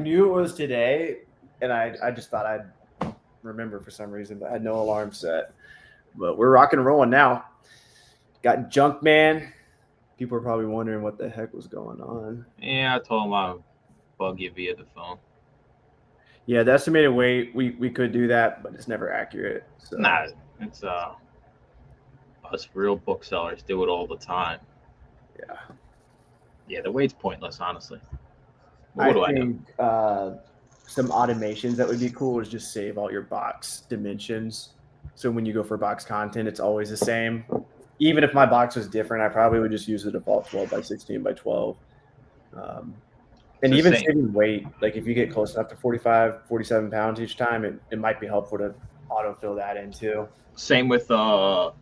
knew it was today, and I just thought I'd remember for some reason, but I had no alarm set. But we're rocking and rolling now. Got Junkman. People are probably wondering what the heck was going on. Yeah, I told him I would bug you via the phone. Yeah, the estimated weight, we could do that, but it's never accurate. So Nah, it's us real booksellers do it all the time. yeah. Yeah, the weight's pointless, honestly. But I what do I know? think some automations that would be cool is just save all your box dimensions. So when you go for box content, it's always the same. Even if my box was different, I probably would just use the default 12 by 16 by 12. Um, It's and the even same. saving weight, like if you get close enough to 45, 47 pounds each time, it might be helpful to autofill that in too. Same with the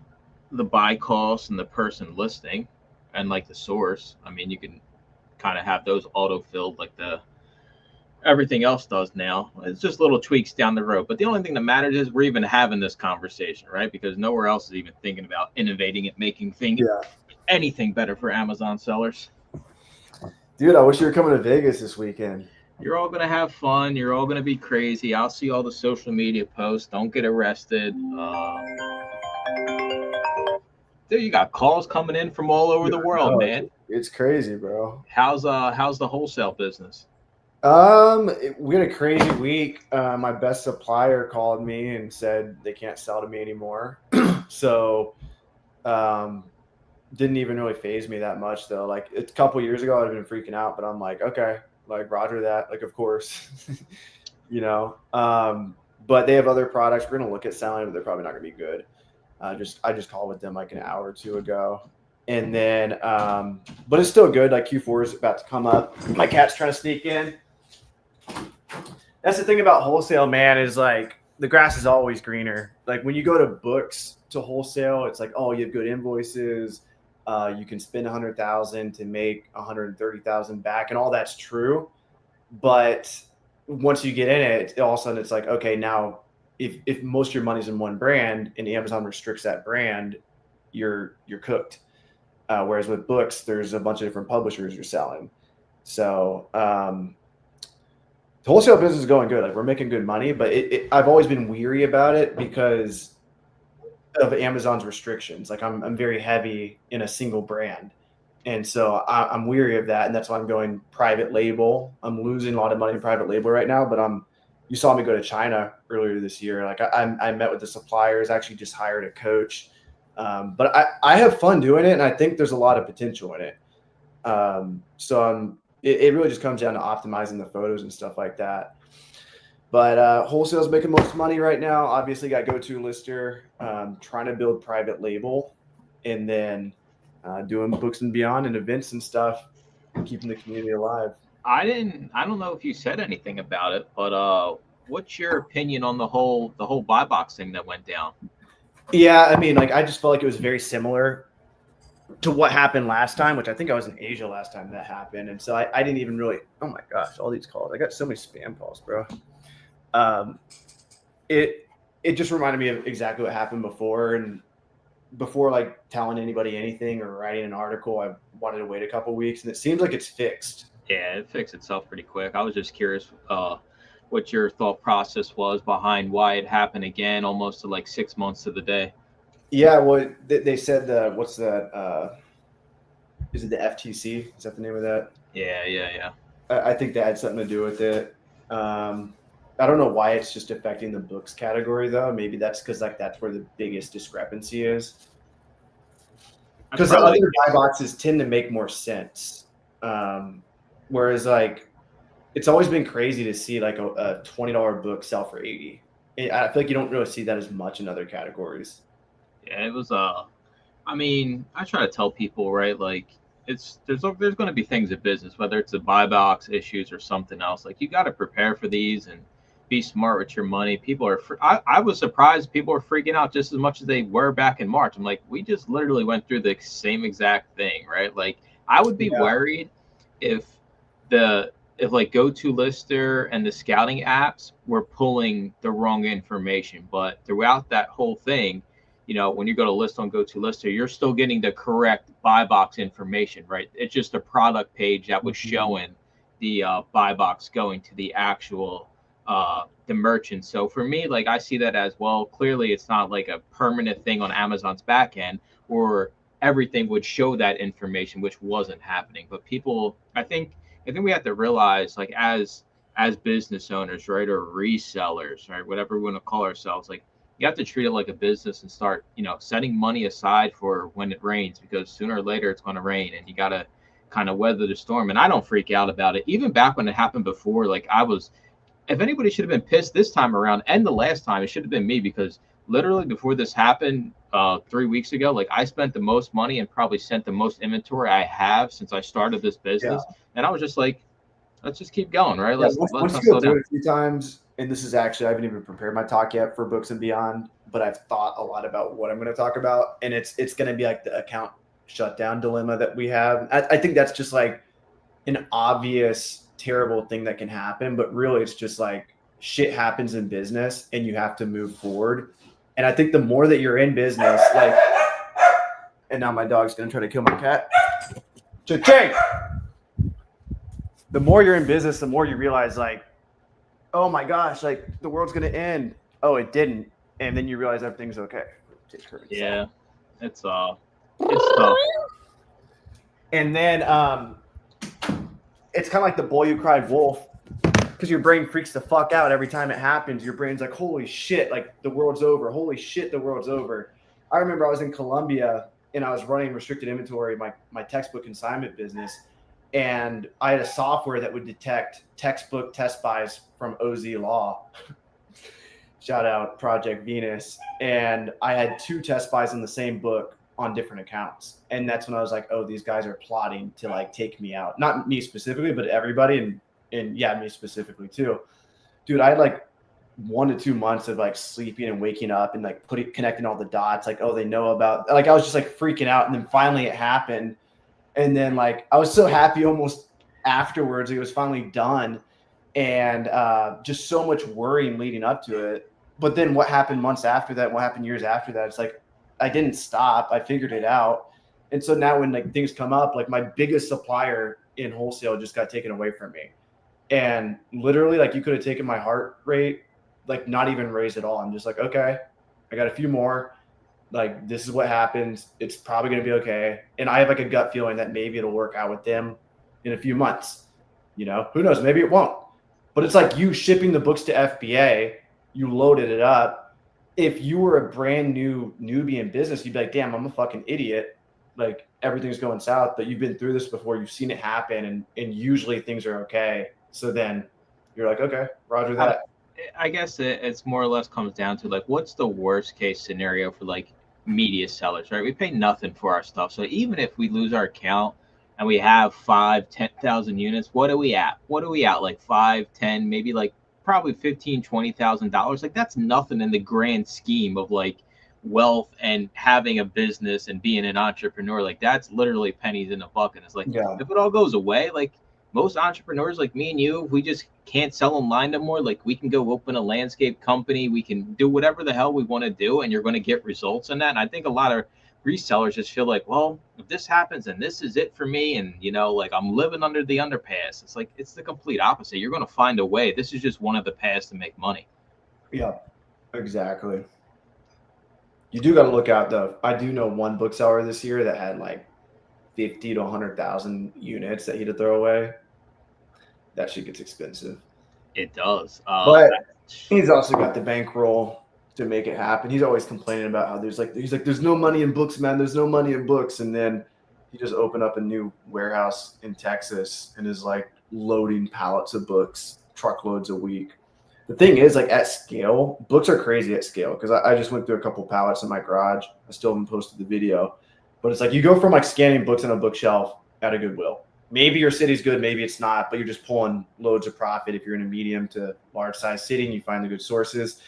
buy cost and the person listing, and like the source. I mean, you can kind of have those auto filled like the everything else does now. It's just little tweaks down the road. But the only thing that matters is we're even having this conversation, right? Because nowhere else is even thinking about innovating it, making Yeah. anything better for Amazon sellers. Dude, I wish you were coming to Vegas this weekend. You're all gonna have fun. You're all gonna be crazy. I'll see all the social media posts. Don't get arrested. Dude, you got calls coming in from all over the world, Oh, man. it's crazy, bro. How's the wholesale business? We had a crazy week. My best supplier called me and said they can't sell to me anymore. So, um, didn't even really phase me that much though. Like a couple years ago, I'd have been freaking out, but I'm like, okay, like Roger that, like of course, you know. But they have other products. We're gonna look at selling, but they're probably not gonna be good. I just called with them like an hour or two ago, and then but it's still good. Like Q4 is about to come up. My cat's trying to sneak in. That's the thing about wholesale, man, is like the grass is always greener. Like when you go to books to wholesale, it's like, oh, you have good invoices. You can spend 100,000 to make 130,000 back, and all that's true. But once you get in it, all of a sudden it's like, okay, now if most of your money's in one brand and Amazon restricts that brand, you're cooked. Whereas with books, there's a bunch of different publishers you're selling. So the wholesale business is going good. Like we're making good money, but I've always been weary about it because of Amazon's restrictions. Like I'm very heavy in a single brand. And so I'm weary of that. And that's why I'm going private label. I'm losing a lot of money in private label right now, but you saw me go to China earlier this year. Like I met with the suppliers, actually just hired a coach. But I have fun doing it. And I think there's a lot of potential in it. It really just comes down to optimizing the photos and stuff like that. But wholesale's making most money right now. Obviously, got GoToLister, trying to build private label, and then doing books and beyond and events and stuff, keeping the community alive. I don't know if you said anything about it, but what's your opinion on the whole buy box thing that went down? Yeah, I mean, like I just felt like it was very similar to what happened last time, which I think I was in Asia last time that happened, and so I didn't even really. Oh my gosh, all these calls! I got so many spam calls, bro. Um, it just reminded me of exactly what happened before, and before like telling anybody anything or writing an article, I wanted to wait a couple weeks, and it seems like it's fixed. Yeah, it fixed itself pretty quick. I was just curious what your thought process was behind why it happened again, almost to like 6 months to the day. Yeah, well, they said what's that? Is it the FTC? Is that the name of that? Yeah. I think that had something to do with it. I don't know why it's just affecting the books category though. Maybe that's because like that's where the biggest discrepancy is. Because the other buy boxes tend to make more sense. Whereas like it's always been crazy to see like a $20 book sell for 80. I feel like you don't really see that as much in other categories. Yeah, it was I mean, I try to tell people, right, like there's going to be things in business, whether it's the buy box issues or something else. Like you got to prepare for these and be smart with your money. People are I was surprised people were freaking out just as much as they were back in March. I'm like, we just literally went through the same exact thing, right? Like I would be worried if if like GoToLister and the scouting apps were pulling the wrong information, but throughout that whole thing, you know, when you go to list on GoToLister, you're still getting the correct buy box information, right? It's just a product page that was showing the buy box going to the actual the merchant. So for me, like I see that as well. Clearly, it's not like a permanent thing on Amazon's back end, or everything would show that information, which wasn't happening. But people, I think we have to realize, like as business owners, right, or resellers, right, whatever we want to call ourselves, like you have to treat it like a business and start, setting money aside for when it rains, because sooner or later it's going to rain, and you got to kind of weather the storm. And I don't freak out about it. Even back when it happened before, like if anybody should have been pissed this time around and the last time, it should have been me, because literally before this happened 3 weeks ago, like I spent the most money and probably sent the most inventory I have since I started this business. And I was just like, let's just keep going, right? Yeah, Let's once not you go slow through down. it a few times, and this is actually, I haven't even prepared my talk yet for Books and Beyond, but I've thought a lot about what I'm going to talk about, and it's going to be like the account shutdown dilemma that we have. I think that's just like an obvious terrible thing that can happen, but really it's just like shit happens in business and you have to move forward. And I think the more that you're in business, like, and now my dog's going to try to kill my cat. Cha-ching! The more you're in business, the more you realize, like, oh my gosh, like the world's going to end. Oh, it didn't. And then you realize everything's okay. Yeah. It's tough. And then it's kind of like the boy who cried wolf, because your brain freaks the fuck out every time it happens. Your brain's like, holy shit, like the world's over. Holy shit, the world's over. I remember I was in Colombia and I was running restricted inventory, my textbook consignment business. And I had a software that would detect textbook test buys from OZ Law. Shout out Project Venus. And I had 2 test buys in the same book on different accounts. And that's when I was like, oh, these guys are plotting to like take me out. Not me specifically, but everybody. And yeah, me specifically too. Dude, I had like 1 to 2 months of like sleeping and waking up and like connecting all the dots. Like, oh, they know about, like, I was just like freaking out. And then finally it happened. And then like, I was so happy almost afterwards. It was finally done. And just so much worrying leading up to it. But then what happened months after that, what happened years after that, it's like, I didn't stop. I figured it out. And so now when like things come up, like my biggest supplier in wholesale just got taken away from me. And literally, like, you could have taken my heart rate, like not even raised at all. I'm just like, okay, I got a few more. Like, this is what happens. It's probably going to be okay. And I have like a gut feeling that maybe it'll work out with them in a few months. Who knows? Maybe it won't. But it's like you shipping the books to FBA, you loaded it up. If you were a brand new newbie in business, you'd be like, damn, I'm a fucking idiot. Like, everything's going south, but you've been through this before. You've seen it happen, and usually things are okay. So then you're like, okay, roger that. I guess it's more or less comes down to like, what's the worst case scenario for like media sellers, right? We pay nothing for our stuff. So even if we lose our account and we have 5,000-10,000 units, what are we at? Like 5, 10, maybe like probably $15,000-$20,000. Like that's nothing in the grand scheme of like wealth and having a business and being an entrepreneur. Like that's literally pennies in a bucket. It's like, if it all goes away, like most entrepreneurs like me and you, if we just can't sell online no more, like we can go open a landscape company, we can do whatever the hell we want to do, and you're going to get results in that. And I think a lot of resellers just feel like, well, if this happens and this is it for me, and like I'm living under the underpass. It's like, it's the complete opposite. You're going to find a way. This is just one of the paths to make money. Yeah, exactly. You do got to look out though. I do know one bookseller this year that had like 50 to 100,000 units that he had to throw away. That shit gets expensive. It does. But he's also got the bankroll to make it happen. He's always complaining about how he's like, there's no money in books, man. There's no money in books. And then he just opened up a new warehouse in Texas and is like loading pallets of books, truckloads a week. The thing is, like at scale, books are crazy at scale, because I just went through a couple pallets in my garage. I still haven't posted the video. But it's like you go from like scanning books on a bookshelf at a Goodwill. Maybe your city's good, maybe it's not, but you're just pulling loads of profit if you're in a medium to large size city and you find the good sources.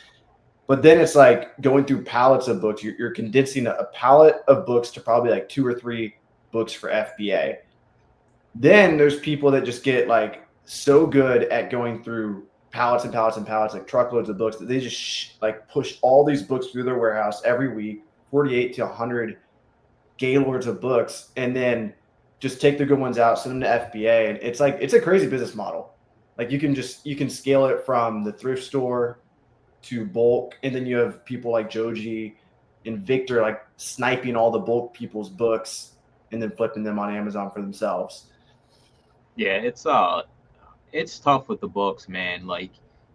But then it's like going through pallets of books. You're condensing a pallet of books to probably like 2 or 3 books for FBA. Then there's people that just get like so good at going through pallets and pallets and pallets, like truckloads of books, that they just like push all these books through their warehouse every week, 48 to 100 gaylords of books, and then just take the good ones out, send them to FBA, and it's a crazy business model. Like you can scale it from the thrift store to bulk, and then you have people like Joji and Victor like sniping all the bulk people's books and then flipping them on Amazon for themselves. Yeah, it's tough with the books, man. Like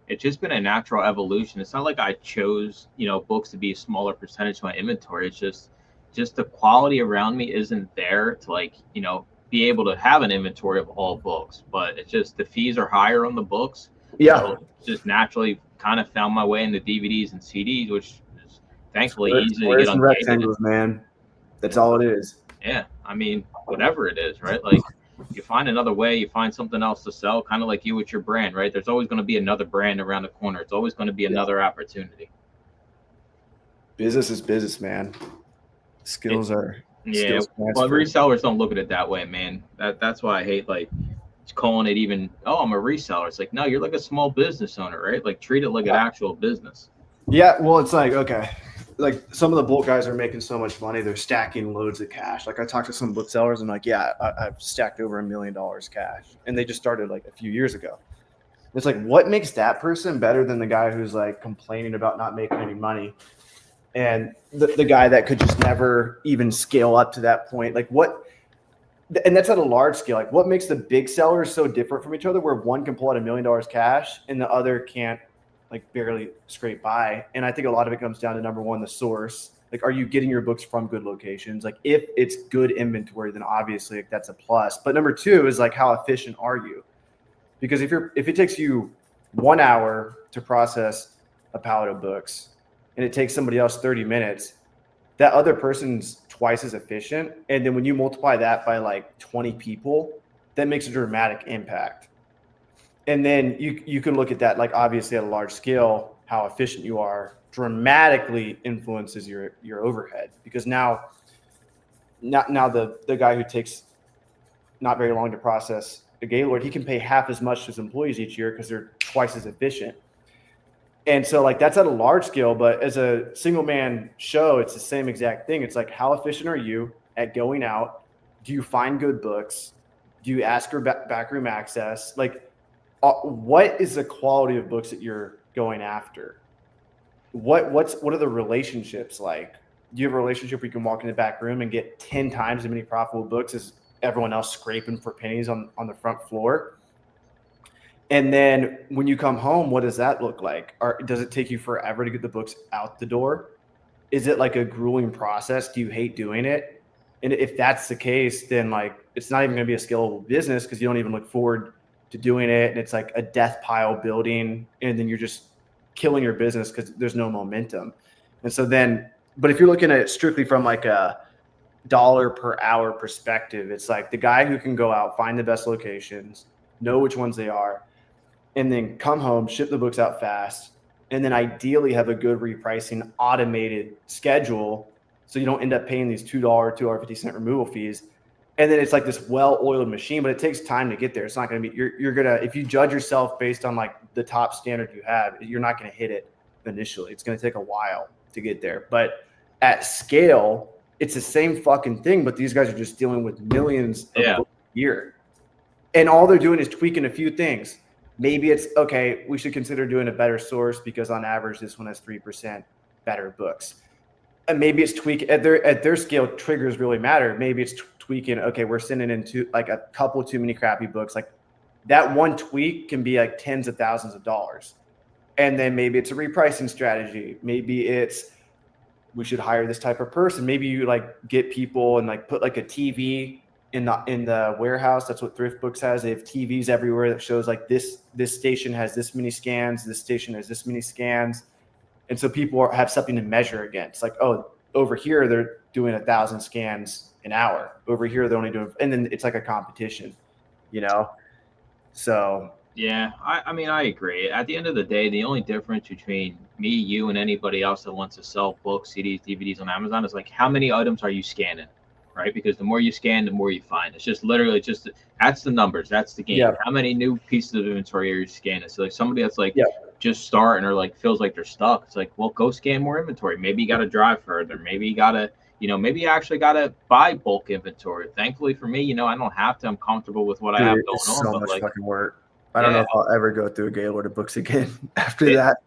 it's just been a natural evolution. It's not like I chose, books to be a smaller percentage of my inventory. It's just the quality around me isn't there to like, be able to have an inventory of all books. But it's just the fees are higher on the books. Yeah. So just naturally kind of found my way into DVDs and CDs, which is thankfully easy to get on rectangles, man. That's all it is. Yeah. I mean, whatever it is, right? Like you find another way, you find something else to sell, kind of like you with your brand, right? There's always going to be another brand around the corner. It's always going to be another opportunity. Business is business, man. Skills are yeah. Well, resellers don't look at it that way, man. That's why I hate like calling it even, oh, I'm a reseller. It's like, no, you're like a small business owner, right? Like treat it like an actual business. Yeah, well, it's like, okay, like some of the bulk guys are making so much money, they're stacking loads of cash. Like I talked to some booksellers, and like, yeah, I've stacked over $1 million cash, and they just started like a few years ago. It's like, what makes that person better than the guy who's like complaining about not making any money, and the guy that could just never even scale up to that point? Like what? And that's at a large scale. Like what makes the big sellers so different from each other, where one can pull out $1 million cash and the other can't, like barely scrape by? And I think a lot of it comes down to, number one, the source. Like, are you getting your books from good locations? Like if it's good inventory, then obviously like, that's a plus. But number two is like, how efficient are you? Because if it takes you 1 hour to process a pallet of books and it takes somebody else 30 minutes, that other person's twice as efficient. And then when you multiply that by like 20 people, that makes a dramatic impact. And then you can look at that, like obviously at a large scale, how efficient you are dramatically influences your overhead, because now the guy who takes not very long to process a Gaylord, he can pay half as much to his employees each year because they're twice as efficient. And so like that's at a large scale, but as a single man show, it's the same exact thing. It's like, how efficient are you at going out? Do you find good books? Do you ask for backroom access? Like what is the quality of books that you're going after? What are the relationships like? Do you have a relationship where you can walk in the back room and get 10 times as many profitable books as everyone else scraping for pennies on the front floor? And then when you come home, what does that look like? Or does it take you forever to get the books out the door? Is it like a grueling process? Do you hate doing it? And if that's the case, then like it's not even going to be a scalable business, because you don't even look forward to doing it. And it's like a death pile building, and then you're just killing your business because there's no momentum. And so then, but if you're looking at it strictly from like a dollar per hour perspective, it's like the guy who can go out, find the best locations, know which ones they are, and then come home, ship the books out fast, and then ideally have a good repricing automated schedule, so you don't end up paying these $2, $2.50 removal fees. And then it's like this well-oiled machine, but it takes time to get there. It's not going to be, you're going to, if you judge yourself based on like the top standard you have, you're not going to hit it initially. It's going to take a while to get there. But at scale, it's the same fucking thing, but these guys are just dealing with millions of books a year. And all they're doing is tweaking a few things. Maybe it's, okay, we should consider doing a better source because on average, this one has 3% better books. And maybe it's tweaking at their scale, triggers really matter. Maybe it's tweaking, okay, we're sending in like a couple too many crappy books. Like that one tweak can be like tens of thousands of dollars. And then maybe it's a repricing strategy. Maybe it's, we should hire this type of person. Maybe you like get people and like put like a TV in the warehouse. That's what Thrift Books has. They have TVs everywhere that shows like this station has this many scans, this station has this many scans. And so people have something to measure against. Like, oh, over here they're doing 1,000 scans an hour. Over here they're only doing, and then it's like a competition, So yeah, I mean, I agree. At the end of the day, the only difference between me, you, and anybody else that wants to sell books, CDs, DVDs on Amazon is like, how many items are you scanning, right? Because the more you scan, the more you find. It's just literally that's the numbers. That's the game. Yeah. How many new pieces of inventory are you scanning? So like somebody that's like just starting or like feels like they're stuck. It's like, well, go scan more inventory. Maybe you got to drive further. Maybe you got to, maybe I actually got to buy bulk inventory. Thankfully for me, I don't have to. I'm comfortable with what I have Dude, going it's on. so But much like, fucking work. I don't know yeah, if I'll ever go through a Gaylord of books again after it, that.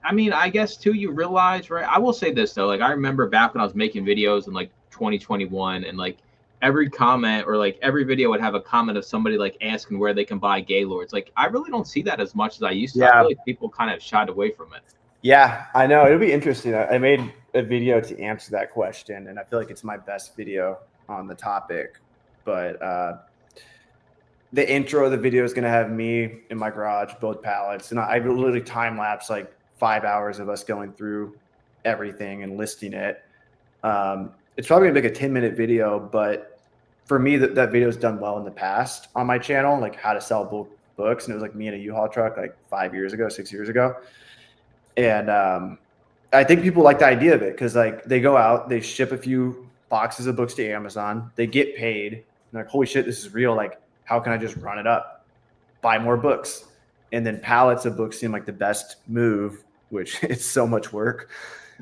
I mean, I guess too, you realize, right? I will say this though, like I remember back when I was making videos in like 2021, and like every comment or like every video would have a comment of somebody like asking where they can buy Gaylords. Like I really don't see that as much as I used to. I feel Yeah, like people kind of shied away from it. yeah, I know. It'll be interesting. I made a video to answer that question, and I feel like it's my best video on the topic. But the intro of the video is going to have me in my garage, both pallets, and I literally time lapse like 5 hours of us going through everything and listing it. It's probably gonna make a 10-minute video, but for me, that video's done well in the past on my channel, like how to sell books, and it was like me in a U-Haul truck like 5 years ago, 6 years ago, and I think people like the idea of it because like they go out, they ship a few boxes of books to Amazon, they get paid, and they're like, holy shit, this is real. Like, how can I just run it up, buy more books, and then pallets of books seem like the best move, which it's so much work.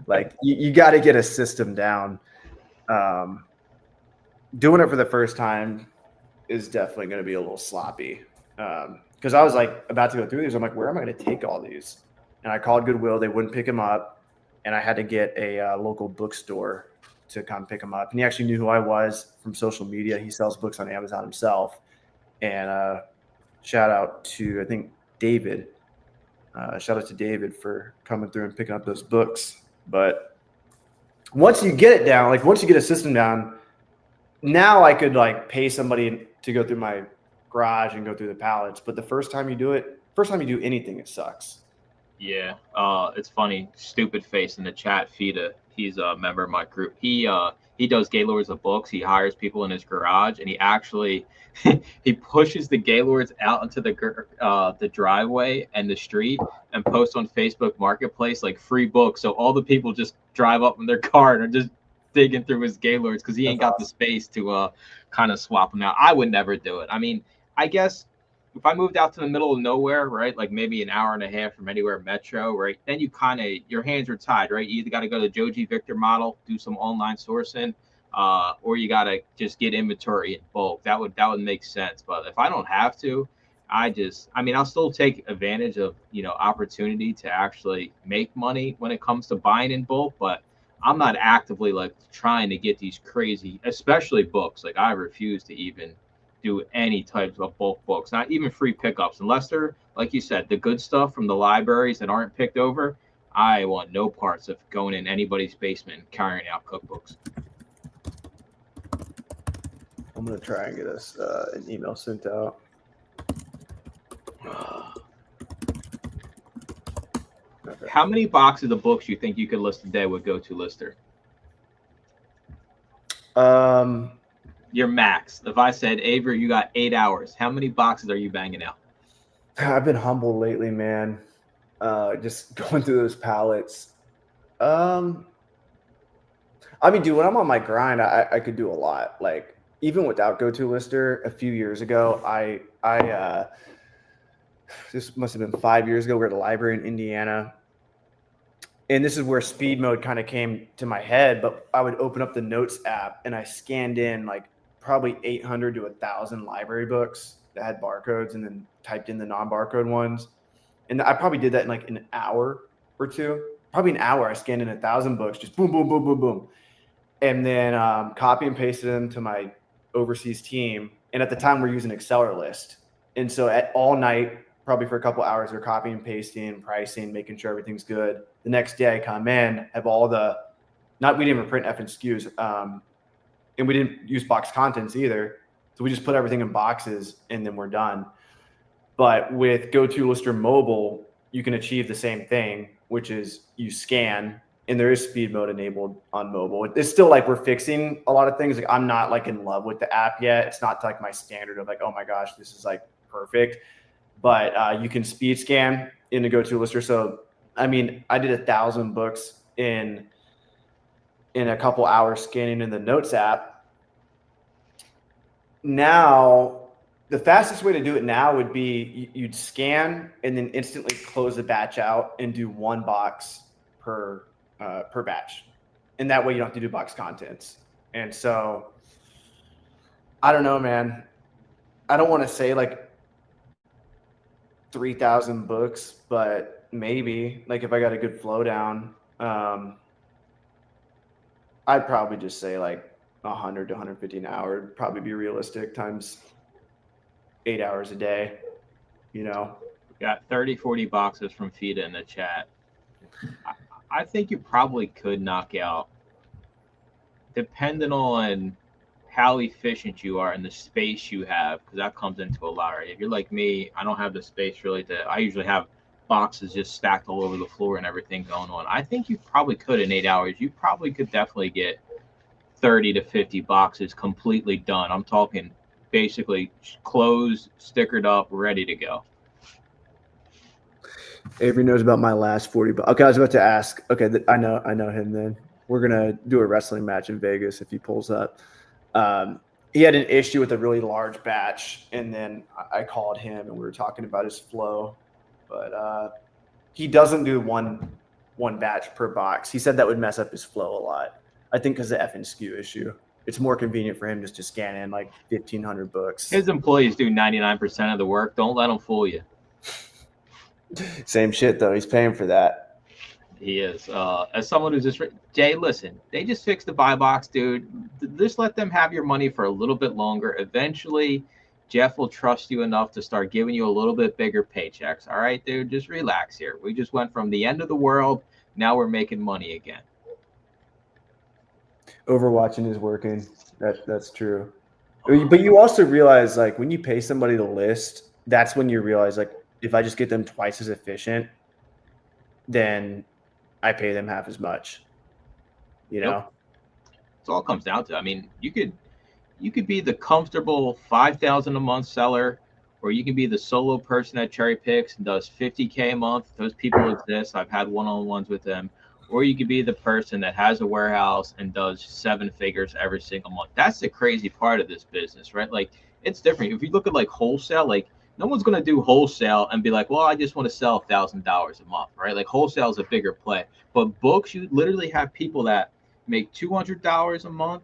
Like you got to get a system down. Um, Doing it for the first time is definitely going to be a little sloppy. Because I was like about to go through these. I'm like, where am I going to take all these? And I called Goodwill. They wouldn't pick them up. And I had to get a local bookstore to come pick them up. And he actually knew who I was from social media. He sells books on Amazon himself. And shout out to, I think, David. Shout out to David for coming through and picking up those books. But once you get it down, like once you get a system down, now I could like pay somebody to go through my garage and go through the pallets. But the first time you do anything, it sucks. Yeah, it's funny. Stupid face in the chat. Fida, he's a member of my group. He does Gaylords of books. He hires people in his garage, and he actually he pushes the Gaylords out into the driveway and the street, and posts on Facebook Marketplace like free books. So all the people just drive up in their car and are just digging through his Gaylords because he That's ain't got the awesome. space to kind of swap them out. I would never do it. I mean, I guess if I moved out to the middle of nowhere, right, like maybe an hour and a half from anywhere metro, right, then you kind of your hands are tied, right? You either got to go to the Joji Victor model, do some online sourcing, or you got to just get inventory in bulk. That would make sense. But if I don't have to, I mean, I'll still take advantage of opportunity to actually make money when it comes to buying in bulk, but I'm not actively like trying to get these crazy, especially books. Like I refuse to even do any types of bulk books, not even free pickups, unless they're like you said, the good stuff from the libraries that aren't picked over. I want no parts of going in anybody's basement and carrying out cookbooks. I'm gonna try and get us an email sent out. Okay. How many boxes of books do you think you could list a day with GoToLister? Your max. If I said, Avery, you got 8 hours, how many boxes are you banging out? I've been humble lately, man. Just going through those pallets. I mean, dude, when I'm on my grind, I could do a lot. Like even without GoToLister, a few years ago, this must have been 5 years ago. We were at a library in Indiana, and this is where speed mode kind of came to my head. But I would open up the Notes app and I scanned in like probably 800 to 1,000 library books that had barcodes, and then typed in the non-barcode ones. And I probably did that in like an hour or two. Probably an hour. I scanned in 1,000 books, just boom, boom, boom, boom, boom, and then copy and pasted them to my overseas team. And at the time, we're using AccelerList, and so at all night, probably for a couple hours, they're copying and pasting, pricing, making sure everything's good. The next day, I come in, have all the we didn't even print FNSKUs, and we didn't use box contents either. So we just put everything in boxes, and then we're done. But with GoToLister Mobile, you can achieve the same thing, which is you scan, and there is speed mode enabled on mobile. It's still like we're fixing a lot of things. Like I'm not like in love with the app yet. It's not like my standard of like, oh my gosh, this is like perfect. But you can speed scan in the GoToLister. So I mean, I did 1,000 books in a couple hours scanning in the Notes app. Now, the fastest way to do it now would be you'd scan and then instantly close the batch out and do one box per batch. and that way you don't have to do box contents. And so I don't know, man. I don't want to say like 3,000 books, but maybe like if I got a good flow down, I'd probably just say like 100 to 150 an hour would probably be realistic, times 8 hours a day, you know. Got 30, 40 boxes from FIDA in the chat. I think you probably could knock out, depending on how efficient you are and the space you have, because that comes into a lot, right? If you're like me, I don't have the space really I usually have boxes just stacked all over the floor and everything going on. I think you probably could in 8 hours. You probably could definitely get 30 to 50 boxes completely done. I'm talking basically closed, stickered up, ready to go. Avery knows about my last 40. Okay, I was about to ask. Okay, I know him. Then we're gonna do a wrestling match in Vegas if he pulls up. He had an issue with a really large batch, and then I called him and we were talking about his flow, but he doesn't do one batch per box. He said that would mess up his flow a lot. I think because of the effing SKU issue. It's more convenient for him just to scan in like 1,500 books. His employees do 99% of the work. Don't let them fool you. Same shit though. He's paying for that. He is. As someone who's just Jay, listen, they just fixed the buy box, dude. Just let them have your money for a little bit longer. Eventually, Jeff will trust you enough to start giving you a little bit bigger paychecks. All right, dude, just relax here. We just went from the end of the world. Now we're making money again. Overwatching is working. That's true. But you also realize, like, when you pay somebody to list, that's when you realize, like, if I just get them twice as efficient, then I pay them half as much. You know? Yep. It's all it comes down to. I mean, you could be the comfortable 5,000 a month seller, or you can be the solo person that cherry picks and does 50K a month. Those people exist. I've had one-on-ones with them. Or you could be the person that has a warehouse and does 7 figures every single month. That's the crazy part of this business, right? Like, it's different. If you look at like wholesale, like no one's going to do wholesale and be like, well, I just want to sell $1,000 a month, right? Like wholesale is a bigger play. But books, you literally have people that make $200 a month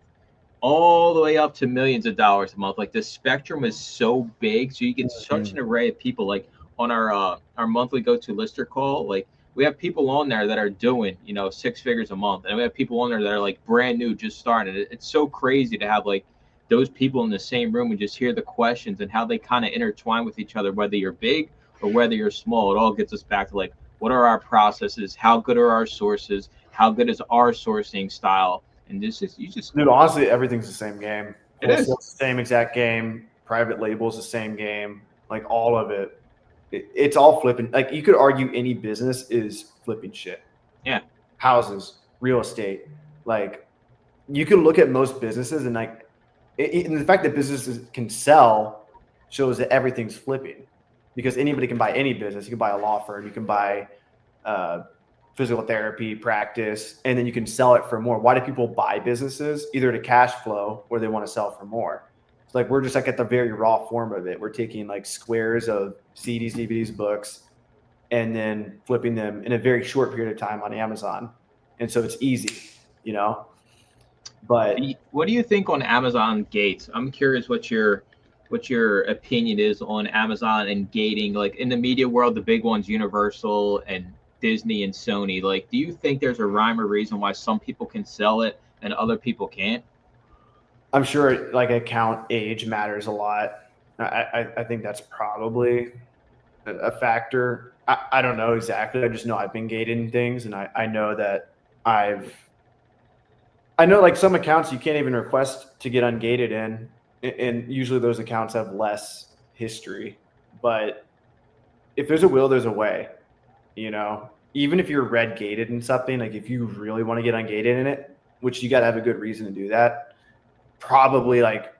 all the way up to millions of dollars a month. Like the spectrum is so big. So you get such an array of people. Like on our monthly go-to lister call, like we have people on there that are doing, 6 figures a month. And we have people on there that are like brand new, just starting. It's so crazy to have like those people in the same room and just hear the questions and how they kind of intertwine with each other, whether you're big or whether you're small. It all gets us back to like, what are our processes? How good are our sources? How good is our sourcing style? And dude, honestly, everything's the same game. It is the same exact game. Private labels, the same game. Like all of it. It's all flipping. Like you could argue any business is flipping shit. Yeah. Houses, real estate. Like you can look at most businesses and like, and the fact that businesses can sell shows that everything's flipping, because anybody can buy any business. You can buy a law firm. You can buy physical therapy practice, and then you can sell it for more. Why do people buy businesses? Either to cash flow or they want to sell for more. It's like we're just like at the very raw form of it. We're taking like squares of CDs, DVDs, books, and then flipping them in a very short period of time on Amazon. And so it's easy, But what do you think on Amazon gates? I'm curious what your opinion is on Amazon and gating. Like in the media world, the big ones, Universal and Disney and Sony. Like, do you think there's a rhyme or reason why some people can sell it and other people can't? I'm sure like account age matters a lot. I think that's probably a factor. I don't know exactly. I just know I've been gated in things, and I know that I know like some accounts you can't even request to get ungated in, and usually those accounts have less history. But if there's a will, there's a way, Even if you're red gated in something, like if you really want to get ungated in it, which you got to have a good reason to do that, probably like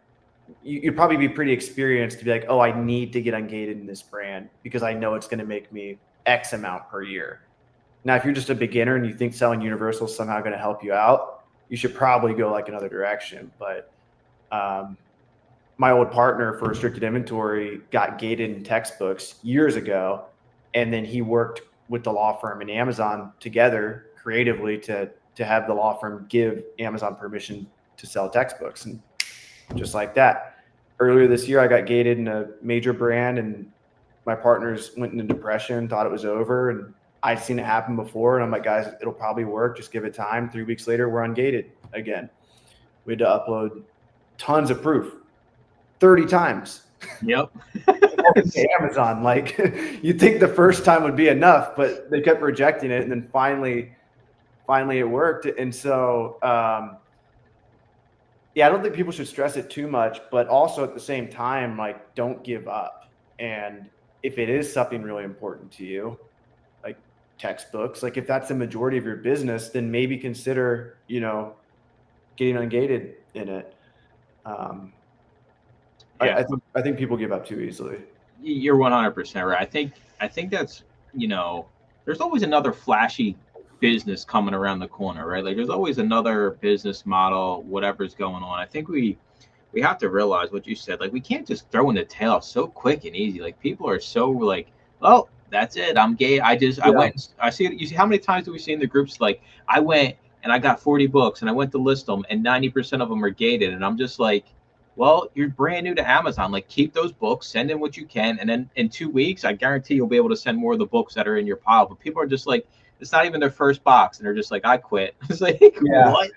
you'd probably be pretty experienced to be like, oh, I need to get ungated in this brand because I know it's going to make me X amount per year. Now, if you're just a beginner and you think selling Universal is somehow going to help you out, you should probably go like another direction. But my old partner for restricted inventory got gated in textbooks years ago. And then he worked with the law firm and Amazon together creatively to to have the law firm give Amazon permission to sell textbooks. And just like that, earlier this year, I got gated in a major brand, and my partners went into depression, thought it was over. And I'd seen it happen before. And I'm like, guys, it'll probably work. Just give it time. 3 weeks later, we're ungated again. We had to upload tons of proof 30 times. Yep. Amazon, like you'd think the first time would be enough, but they kept rejecting it. And then finally it worked. And so, yeah, I don't think people should stress it too much, but also at the same time, like, don't give up. And if it is something really important to you, like textbooks, like if that's the majority of your business, then maybe consider, getting ungated in it. Yeah. I think people give up too easily. You're 100% right. I think that's, there's always another flashy business coming around the corner, right? Like there's always another business model, whatever's going on. I think we have to realize what you said. Like we can't just throw in the tail so quick and easy. Like people are so like, well, that's it. I'm gay. I went. I see it. You see how many times do we see in the groups? Like I went and I got 40 books and I went to list them and 90% of them are gated. And I'm just like, well, you're brand new to Amazon. Like keep those books, send in what you can. And then in 2 weeks, I guarantee you'll be able to send more of the books that are in your pile. But people are just like, it's not even their first box. And they're just like, I quit. It's like, what?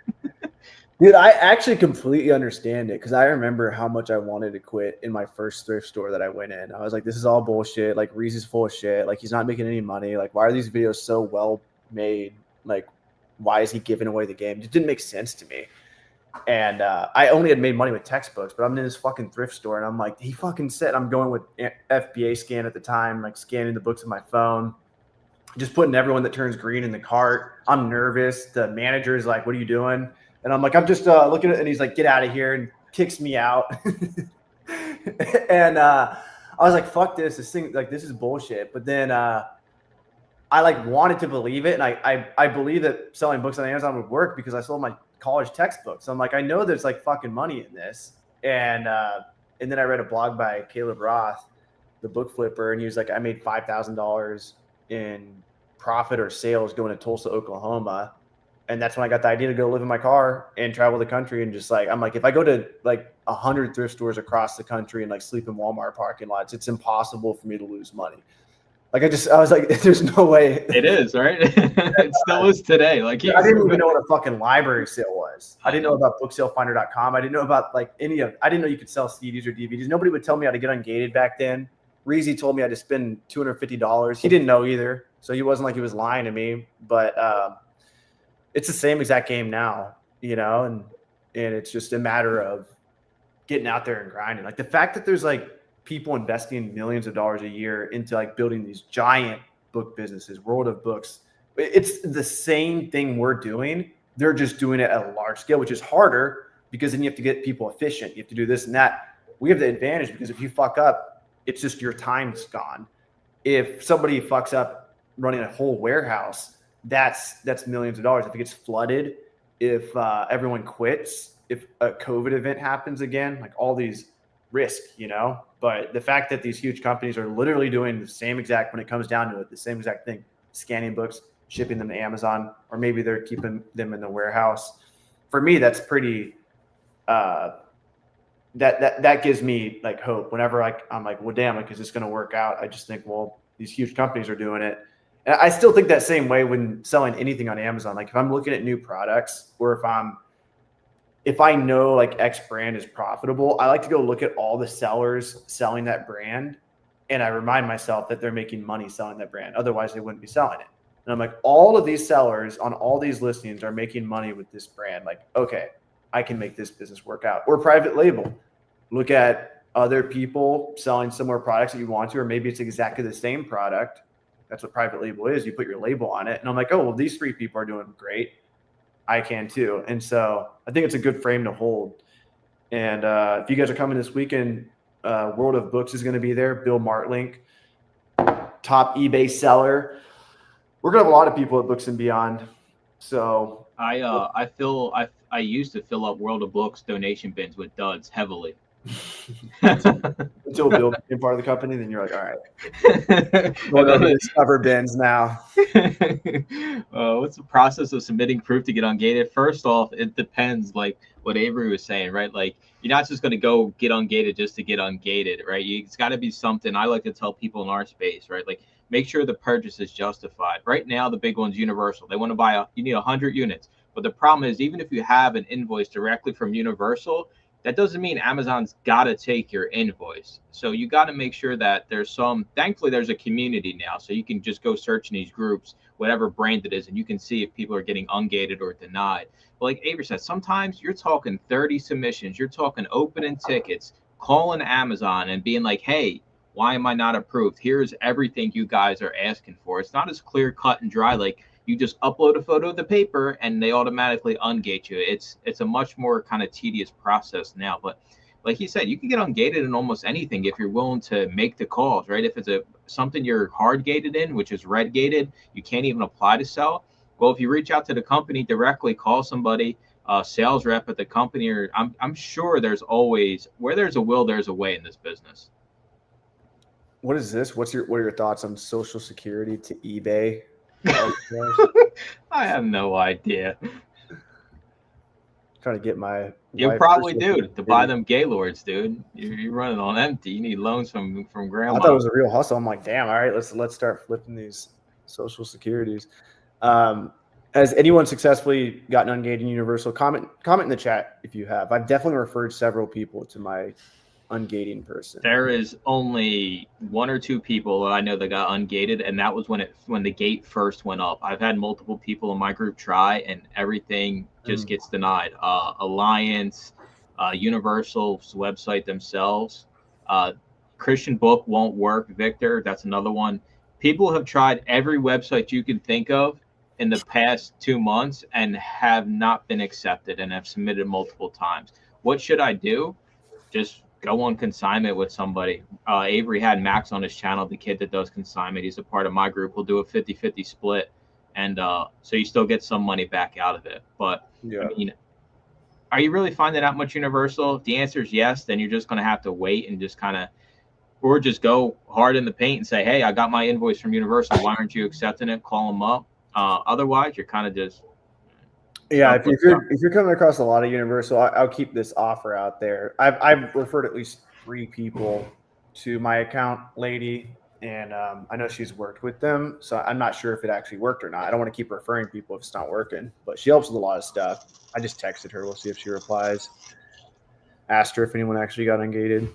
Dude, I actually completely understand it because I remember how much I wanted to quit in my first thrift store that I went in. I was like, this is all bullshit. Like, Reese's full of shit. Like, he's not making any money. Like, why are these videos so well made? Like, why is he giving away the game? It didn't make sense to me. And I only had made money with textbooks, but I'm in this fucking thrift store, and I'm like, he fucking said I'm going with FBA scan at the time, like scanning the books with my phone, just putting everyone that turns green in the cart. I'm nervous. The manager is like, what are you doing? And I'm like, I'm just looking at it. And he's like, get out of here, and kicks me out. And I was like, fuck this. This thing, like, this is bullshit. But then I like wanted to believe it. And I believe that selling books on Amazon would work because I sold my college textbooks. So I'm like, I know there's like fucking money in this. And then I read a blog by Caleb Roth, the book flipper. And he was like, I made $5,000 in profit or sales going to Tulsa, Oklahoma. And that's when I got the idea to go live in my car and travel the country. And just like, I'm like, if I go to like 100 thrift stores across the country and like sleep in Walmart parking lots, it's impossible for me to lose money. Like I was like, there's no way. It is, right? It still is today. Like I didn't even know what a fucking library sale was. I didn't know about booksalefinder.com. I didn't know about like I didn't know you could sell CDs or DVDs. Nobody would tell me how to get ungated back then. Reezy told me I had to spend $250. He didn't know either. So he wasn't like he was lying to me, but it's the same exact game now, and it's just a matter of getting out there and grinding. Like the fact that there's like people investing millions of dollars a year into like building these giant book businesses, World of Books, it's the same thing we're doing. They're just doing it at a large scale, which is harder because then you have to get people efficient. You have to do this and that. We have the advantage because if you fuck up, it's just your time's gone. If somebody fucks up running a whole warehouse, that's millions of dollars. If it gets flooded, if everyone quits, if a COVID event happens again, like all these risks, But the fact that these huge companies are literally doing the same exact, when it comes down to it, the same exact thing, scanning books, shipping them to Amazon, or maybe they're keeping them in the warehouse. For me, that's pretty. That gives me like hope. Whenever I'm like, well, damn, like, is this going to work out? I just think, well, these huge companies are doing it. And I still think that same way when selling anything on Amazon. Like if I'm looking at new products, or if I know like X brand is profitable, I like to go look at all the sellers selling that brand. And I remind myself that they're making money selling that brand. Otherwise they wouldn't be selling it. And I'm like, all of these sellers on all these listings are making money with this brand. Like, okay, I can make this business work out. Or private label. Look at other people selling similar products that you want to, or maybe it's exactly the same product. That's what private label is. You put your label on it. And I'm like, oh, well, these 3 people are doing great. I can too. And so I think it's a good frame to hold. And if you guys are coming this weekend, World of Books is going to be there. Bill Martlink, top eBay seller. We're going to have a lot of people at Books and Beyond. So I used to fill up World of Books donation bins with duds heavily. Until Bill became part of the company, then you're like, all right, going over to Discover bins now. What's the process of submitting proof to get ungated? First off, it depends, like what Avery was saying, right? Like you're not just going to go get ungated just to get ungated, right? It's got to be something. I like to tell people in our space, right? Like make sure the purchase is justified. Right now, the big one's Universal. They want to buy you need 100 units. But the problem is, even if you have an invoice directly from Universal, that doesn't mean Amazon's got to take your invoice. So you got to make sure that thankfully there's a community now. So you can just go search in these groups, whatever brand it is, and you can see if people are getting ungated or denied. But like Avery said, sometimes you're talking 30 submissions, you're talking opening tickets, calling Amazon and being like, hey, why am I not approved? Here's everything you guys are asking for. It's not as clear cut and dry like you just upload a photo of the paper and they automatically ungate you. It's a much more kind of tedious process now. But like he said, you can get ungated in almost anything if you're willing to make the calls, right? If it's something you're hard gated in, which is red gated, you can't even apply to sell. Well, if you reach out to the company directly, call somebody, sales rep at the company, or I'm sure there's always, where there's a will, there's a way in this business. What is this? What are your thoughts on Social Security to eBay? I have no idea. Trying to get my. You probably do to buy them Gaylords, dude. You're running on empty. You need loans from grandma. I thought it was a real hustle. I'm like, damn. All right, let's start flipping these Social Securities. Has anyone successfully gotten ungated in Universal? Comment in the chat if you have. I've definitely referred several people to my ungating person. There is only one or two people that I know that got ungated, and that was when the gate first went up. I've had multiple people in my group try, and everything just gets denied. Alliance, Universal's website themselves, Christian Book won't work. Victor, that's another one. People have tried every website you can think of in the past 2 months and have not been accepted and have submitted multiple times. What should I do? Just go on consignment with somebody. Avery had Max on his channel, the kid that does consignment. He's a part of my group. We'll do a 50-50 split. And so you still get some money back out of it. But yeah. I mean, are you really finding that much Universal? If the answer is yes, then you're just going to have to wait and just kind of, or just go hard in the paint and say, hey, I got my invoice from Universal. Why aren't you accepting it? Call them up. Otherwise, you're kind of just. Yeah, if you're coming across a lot of Universal, I'll keep this offer out there. I've referred at least 3 people to my account lady, and I know she's worked with them, so I'm not sure if it actually worked or not. I don't want to keep referring people if it's not working, but she helps with a lot of stuff. I just texted her. We'll see if she replies. Asked her if anyone actually got ungated.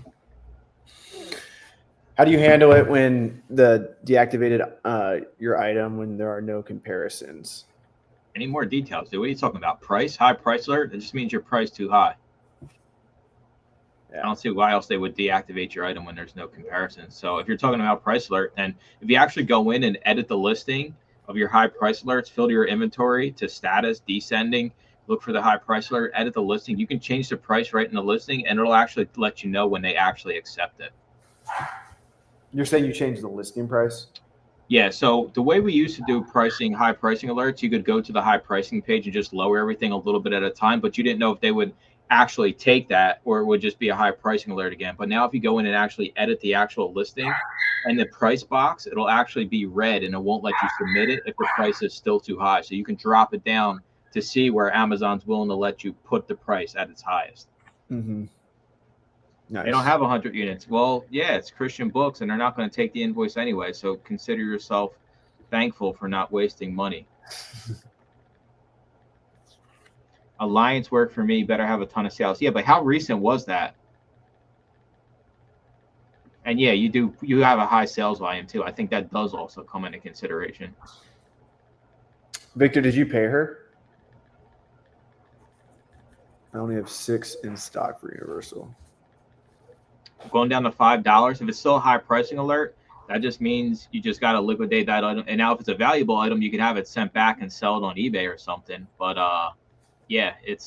How do you handle it when the deactivated your item when there are no comparisons? Any more details, dude? What are you talking about? Price? High price alert? It just means your price too high. Yeah. I don't see why else they would deactivate your item when there's no comparison. So if you're talking about price alert, then if you actually go in and edit the listing of your high price alerts, filter your inventory to status, descending, look for the high price alert, edit the listing, you can change the price right in the listing, and it'll actually let you know when they actually accept it. You're saying you changed the listing price? Yeah, so the way we used to do pricing, high pricing alerts, you could go to the high pricing page and just lower everything a little bit at a time, but you didn't know if they would actually take that or it would just be a high pricing alert again. But now if you go in and actually edit the actual listing and the price box, it'll actually be red and it won't let you submit it if the price is still too high. So you can drop it down to see where Amazon's willing to let you put the price at its highest. Mm-hmm. Nice. They don't have 100 units. Well, yeah, it's Christian Books, and they're not going to take the invoice anyway. So consider yourself thankful for not wasting money. Alliance work for me. Better have a ton of sales. Yeah, but how recent was that? And yeah, you have a high sales volume too. I think that does also come into consideration. Victor, did you pay her? I only have 6 in stock for Universal. Going down to $5. If it's still a high pricing alert, that just means you just got to liquidate that item. And now if it's a valuable item, you can have it sent back and sell it on eBay or something. But yeah, it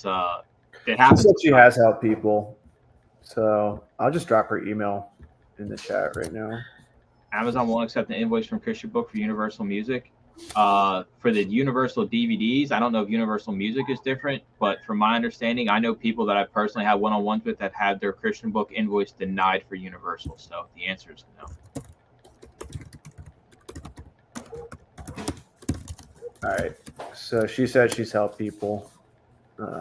happens. She has helped people. So I'll just drop her email in the chat right now. Amazon won't accept an invoice from Christian Book for Universal Music. For the Universal DVDs, I don't know if Universal Music is different, but from my understanding, I know people that I personally had one-on-ones with that had their Christian book invoice denied for Universal. So the answer is no. All right. So she said she's helped people.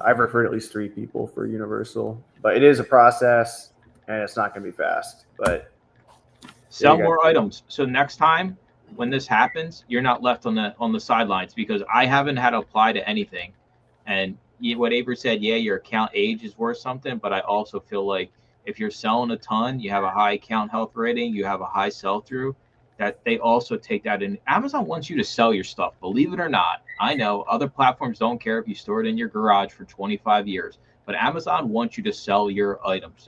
I've referred at least 3 people for Universal, but it is a process and it's not going to be fast. But Sell more items. So next time when this happens, you're not left on the sidelines, because I haven't had to apply to anything. And what Avery said, yeah, your account age is worth something, but I also feel like if you're selling a ton, you have a high account health rating, you have a high sell through, that they also take that in. Amazon wants you to sell your stuff, believe it or not. I know other platforms don't care if you store it in your garage for 25 years, but Amazon wants you to sell your items.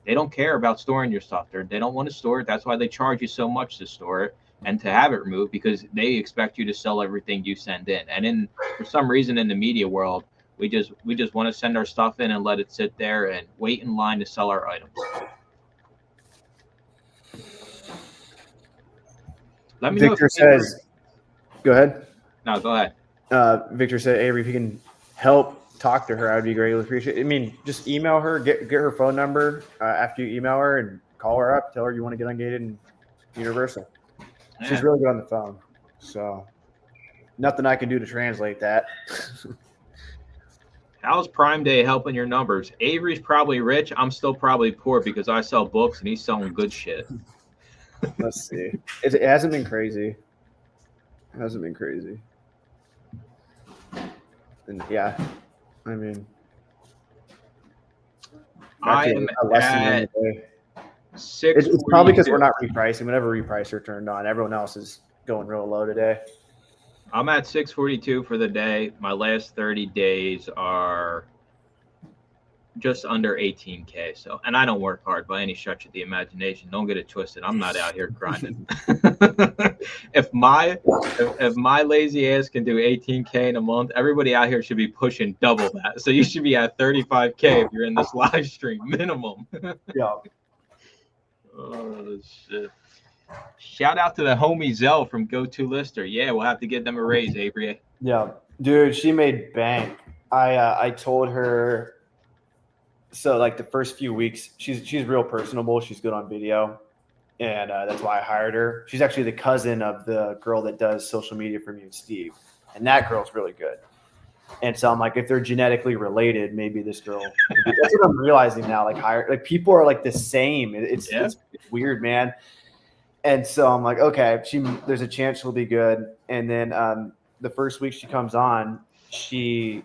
They don't care about storing your stuff. They don't want to store it. That's why they charge you so much to store it and to have it removed, because they expect you to sell everything you send in. And for some reason in the media world, we just want to send our stuff in and let it sit there and wait in line to sell our items. Let me Victor says, go ahead. No, go ahead. Victor said, Avery, if you can help talk to her, I would be greatly appreciated. I mean, just email her, get her phone number after you email her, and call her up. Tell her you want to get on Gated and Universal. Yeah. She's really good on the phone. So nothing I can do to translate that. How's Prime Day helping your numbers? Avery's probably rich. I'm still probably poor because I sell books and he's selling good shit. Let's see. It hasn't been crazy. It hasn't been crazy. And yeah, I mean, I am at 6. It's probably because we're not repricing. Whenever reprice are turned on, everyone else is going real low today. I'm at 642 for the day. My last 30 days are just under 18K. So, and I don't work hard by any stretch of the imagination. Don't get it twisted. I'm not out here grinding. If my lazy ass can do 18K in a month, everybody out here should be pushing double that. So you should be at 35K if you're in this live stream minimum. Yeah. Oh shit. Shout out to the homie Zell from Go2Lister. Yeah, we'll have to get them a raise, Avery. Yeah, dude, she made bank. I told her. So like the first few weeks, she's real personable. She's good on video, and that's why I hired her. She's actually the cousin of the girl that does social media for me and Steve, and that girl's really good. And so I'm like, if they're genetically related, maybe this girl. That's what I'm realizing now. Like people are like the same. It's weird, man. And so I'm like, okay, there's a chance she'll be good. And then the first week she comes on, she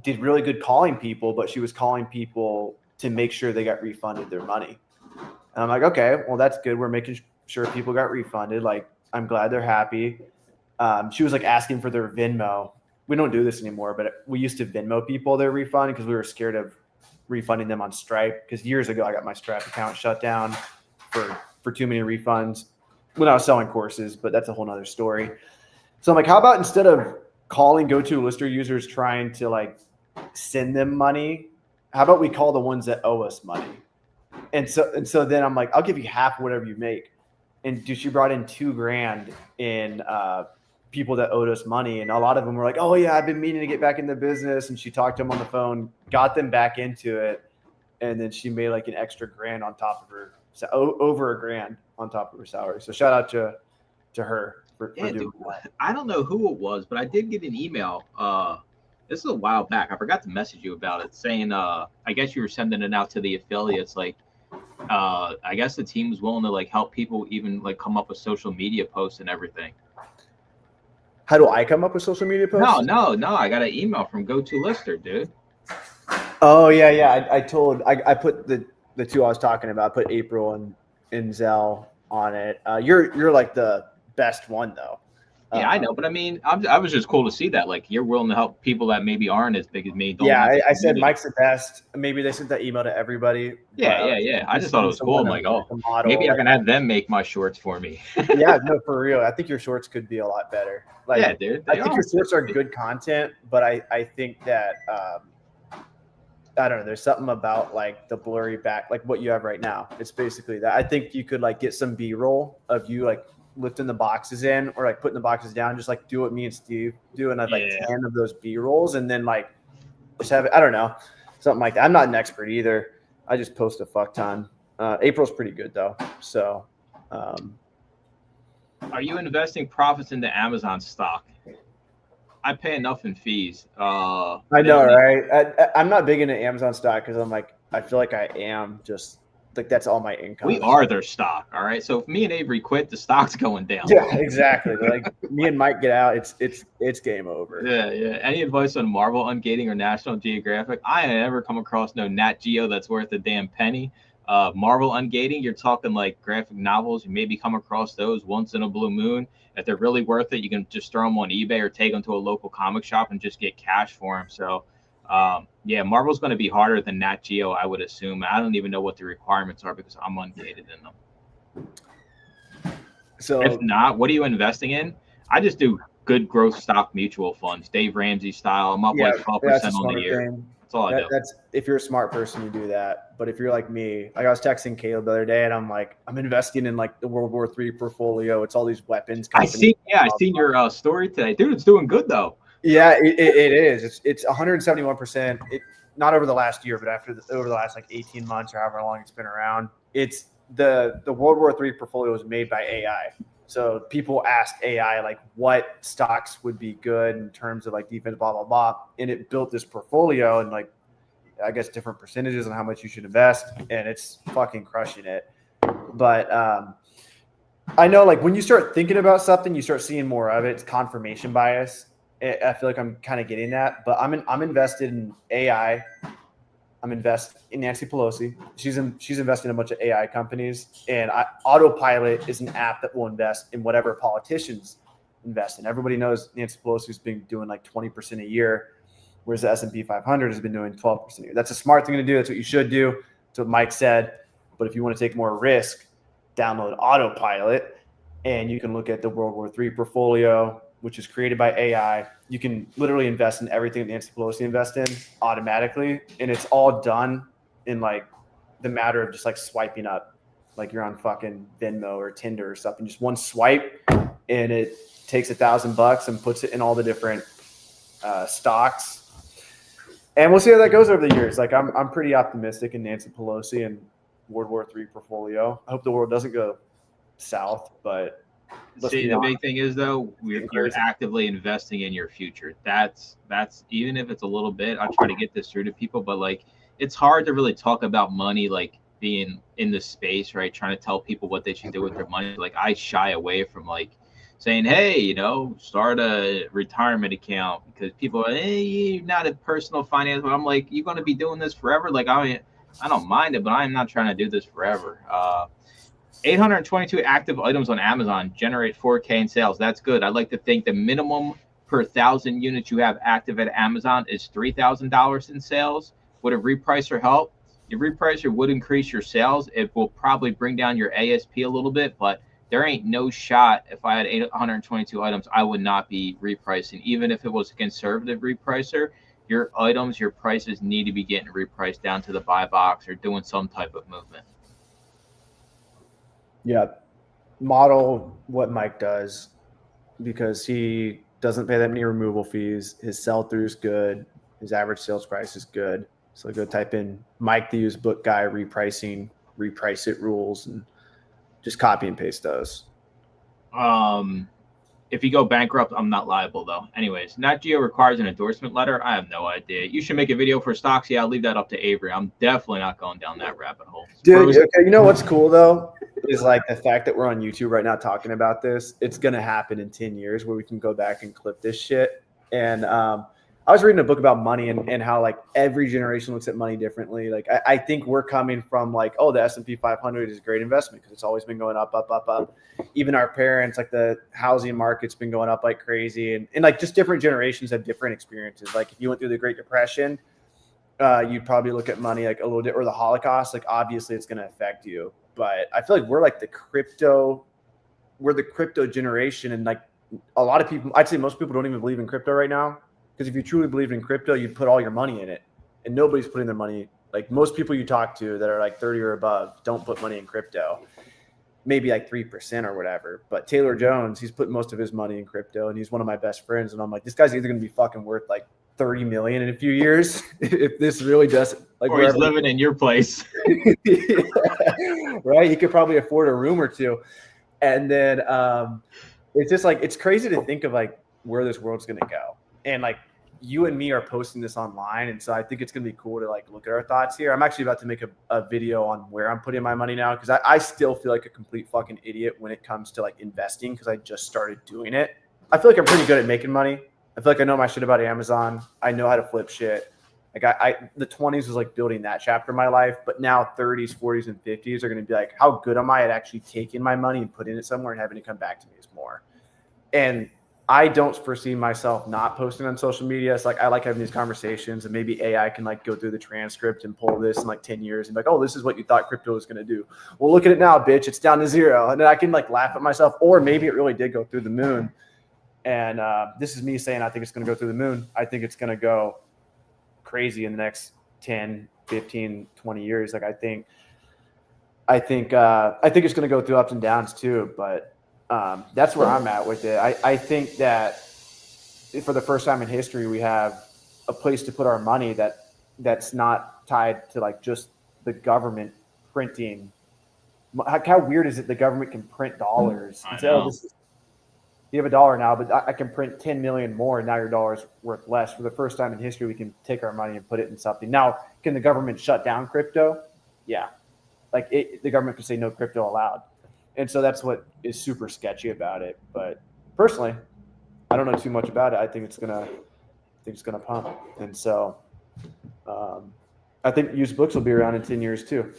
did really good calling people, but she was calling people to make sure they got refunded their money. And I'm like, okay, well, that's good. We're making sure people got refunded. Like, I'm glad they're happy. She was like asking for their Venmo. We don't do this anymore, but we used to Venmo people their refund because we were scared of refunding them on Stripe. Because years ago, I got my Stripe account shut down for too many refunds when I was selling courses, but that's a whole nother story. So I'm like, how about instead of calling Go2Lister users trying to like send them money, how about we call the ones that owe us money? And so then I'm like, I'll give you half whatever you make. And dude, she brought in $2,000 in people that owed us money. And a lot of them were like, oh yeah, I've been meaning to get back in the business. And she talked to them on the phone, got them back into it. And then she made like an extra $1,000 on top of her, over $1,000 on top of her salary. So shout out to her for doing that. I don't know who it was, but I did get an email. This is a while back. I forgot to message you about it, saying I guess you were sending it out to the affiliates. Like, I guess the team was willing to like help people even like come up with social media posts and everything. How do I come up with social media posts? No. I got an email from Go2Lister, dude. Oh yeah. I put the two I was talking about. I put April and Zell on it. You're like the best one though. Yeah, I know, but I mean, I was just cool to see that. Like, you're willing to help people that maybe aren't as big as me. I said Mike's the best. Maybe they sent that email to everybody. Yeah. I just thought it was cool. I'm like, oh, maybe I can have them make my shorts for me. Yeah, no, for real. I think your shorts could be a lot better. Like, yeah, dude. I think your shorts are good content, but I think that I don't know. There's something about like the blurry back, like what you have right now. It's basically that. I think you could like get some B-roll of you like lifting the boxes in or like putting the boxes down, just like do what me and Steve do, and I'd like Yeah. 10 of those B-rolls, and then like just have it. I don't know, something like that. I'm not an expert either. I just post a fuck ton. April's pretty good though. So, Are you investing profits into Amazon stock? I pay enough in fees. I know, right? I'm not big into Amazon stock because I'm like, I feel like I am just like that's all my income. We are their stock, all right. So if me and Avery quit, the stock's going down. Yeah, exactly. Like me and Mike get out, it's game over. Yeah. Any advice on Marvel Ungating or National Geographic? I ain't ever come across no Nat Geo that's worth a damn penny. Marvel Ungating, you're talking like graphic novels. You maybe come across those once in a blue moon. If they're really worth it, you can just throw them on eBay or take them to a local comic shop and just get cash for them. So, yeah, Marvel's going to be harder than Nat Geo, I would assume. I don't even know what the requirements are because I'm ungated in them. So if not, what are you investing in? I just do good growth stock mutual funds, Dave Ramsey style. I'm up like 12% on the year. Thing. That's all I do. That's if you're a smart person, you do that. But if you're like me, like I was texting Caleb the other day, and I'm like, I'm investing in like the World War III portfolio. It's all these weapons. I seen your story today, dude. It's doing good though. Yeah, it is. It's 171%. Not over the last year, but over the last like 18 months or however long it's been around. It's the World War III portfolio was made by AI. So people asked AI like what stocks would be good in terms of like defense, blah, blah, blah. And it built this portfolio and like, I guess different percentages on how much you should invest. And it's fucking crushing it. But I know like when you start thinking about something, you start seeing more of it. It's confirmation bias. I feel like I'm kind of getting that, but I'm invested in AI. I'm invested in Nancy Pelosi. She's invested in a bunch of AI companies, and Autopilot is an app that will invest in whatever politicians invest in. Everybody knows Nancy Pelosi's been doing like 20% a year, whereas the S&P 500 has been doing 12% a year. That's a smart thing to do. That's what you should do. That's what Mike said. But if you want to take more risk, download Autopilot, and you can look at the World War III portfolio, which is created by AI. You can literally invest in everything that Nancy Pelosi invests in automatically. And it's all done in like the matter of just like swiping up, like you're on fucking Venmo or Tinder or something. Just one swipe and it takes $1,000 and puts it in all the different stocks. And we'll see how that goes over the years. Like I'm pretty optimistic in Nancy Pelosi and World War III portfolio. I hope the world doesn't go south, but see, the big thing is though, you're actively investing in your future. That's even if it's a little bit, I try to get this through to people, but like it's hard to really talk about money, like being in the space, right? Trying to tell people what they should do with their money. Like I shy away from like saying, hey, start a retirement account because people are, hey, you're not a personal finance, but I'm like, you're going to be doing this forever. Like I don't mind it, but I'm not trying to do this forever. 822 active items on Amazon generate 4K in sales. That's good. I'd like to think the minimum per 1,000 units you have active at Amazon is $3,000 in sales. Would a repricer help? Your repricer would increase your sales. It will probably bring down your ASP a little bit, but there ain't no shot if I had 822 items, I would not be repricing. Even if it was a conservative repricer, your items, your prices need to be getting repriced down to the buy box or doing some type of movement. Yeah, model what Mike does because he doesn't pay that many removal fees. His sell-through is good. His average sales price is good. So go type in Mike the used book guy repricing, reprice it rules, and just copy and paste those. If you go bankrupt, I'm not liable though. Anyways, Nat Geo requires an endorsement letter. I have no idea. You should make a video for stocks. Yeah, I'll leave that up to Avery. I'm definitely not going down that rabbit hole. Dude, okay, you know what's cool though is like the fact that we're on YouTube right now talking about this. It's gonna happen in 10 years where we can go back and clip this shit. And I was reading a book about money and how like every generation looks at money differently. Like I think we're coming from like, oh, the S&P 500 is a great investment because it's always been going up, up, up, up. Even our parents, like the housing market's been going up like crazy. And like just different generations have different experiences. Like if you went through the Great Depression, you'd probably look at money like a little bit, or the Holocaust. Like obviously it's going to affect you. But I feel like we're like the crypto generation. And like a lot of people, I'd say most people don't even believe in crypto right now. Because if you truly believed in crypto, you'd put all your money in it. And nobody's putting their money, like most people you talk to that are like 30 or above don't put money in crypto. maybe like 3% or whatever. But Taylor Jones, he's put most of his money in crypto, and he's one of my best friends. And I'm like, this guy's either going to be fucking worth like 30 million in a few years if this really does like, or he's living in your place. Right? He could probably afford a room or two. And then it's just like, it's crazy to think of like where this world's going to go. And like, you and me are posting this online, and so I think it's going to be cool to like look at our thoughts here. I'm actually about to make a video on where I'm putting my money now, because I still feel like a complete fucking idiot when it comes to like investing, because I just started doing it. I feel like I'm pretty good at making money. I feel like I know my shit about Amazon. I know how to flip shit. Like I the 20s was like building that chapter of my life, but now 30s, 40s, and 50s are going to be like, how good am I at actually taking my money and putting it somewhere and having it come back to me is more. And I don't foresee myself not posting on social media. It's like, I like having these conversations, and maybe AI can like go through the transcript and pull this in like 10 years and be like, oh, this is what you thought crypto was going to do. Well, look at it now, bitch. It's down to zero. And then I can like laugh at myself, or maybe it really did go through the moon. And this is me saying, I think it's going to go through the moon. I think it's going to go crazy in the next 10, 15, 20 years. Like, I think it's going to go through ups and downs too, but that's where I'm at with it. I think that for the first time in history, we have a place to put our money that's not tied to like just the government printing. How weird is it the government can print dollars? I know. You have $1 now, but I can print 10 million more, and now your dollar's worth less. For the first time in history, we can take our money and put it in something. Now, can the government shut down crypto? Yeah. Like the government could say no crypto allowed. And so that's what is super sketchy about it. But personally, I don't know too much about it. I think it's gonna pump. And so I think used books will be around in 10 years too.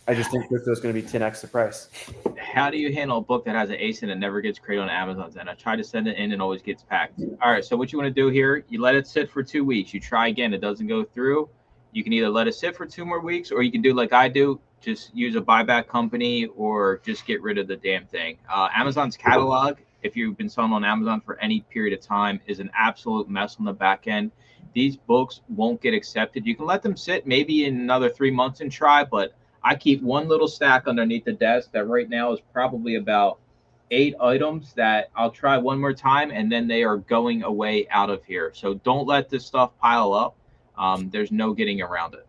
I just think crypto is going to be 10x the price. How do you handle a book that has an ASIN and never gets created on Amazon's end? I try to send it in and always gets packed. All right, so what you want to do here, you let it sit for 2 weeks. You try again, it doesn't go through. You can either let it sit for 2 more weeks, or you can do like I do, just use a buyback company, or just get rid of the damn thing. Amazon's catalog, if you've been selling on Amazon for any period of time, is an absolute mess on the back end. These books won't get accepted. You can let them sit maybe in another 3 months and try, but I keep one little stack underneath the desk that right now is probably about 8 items that I'll try one more time, and then they are going away out of here. So don't let this stuff pile up. There's no getting around it.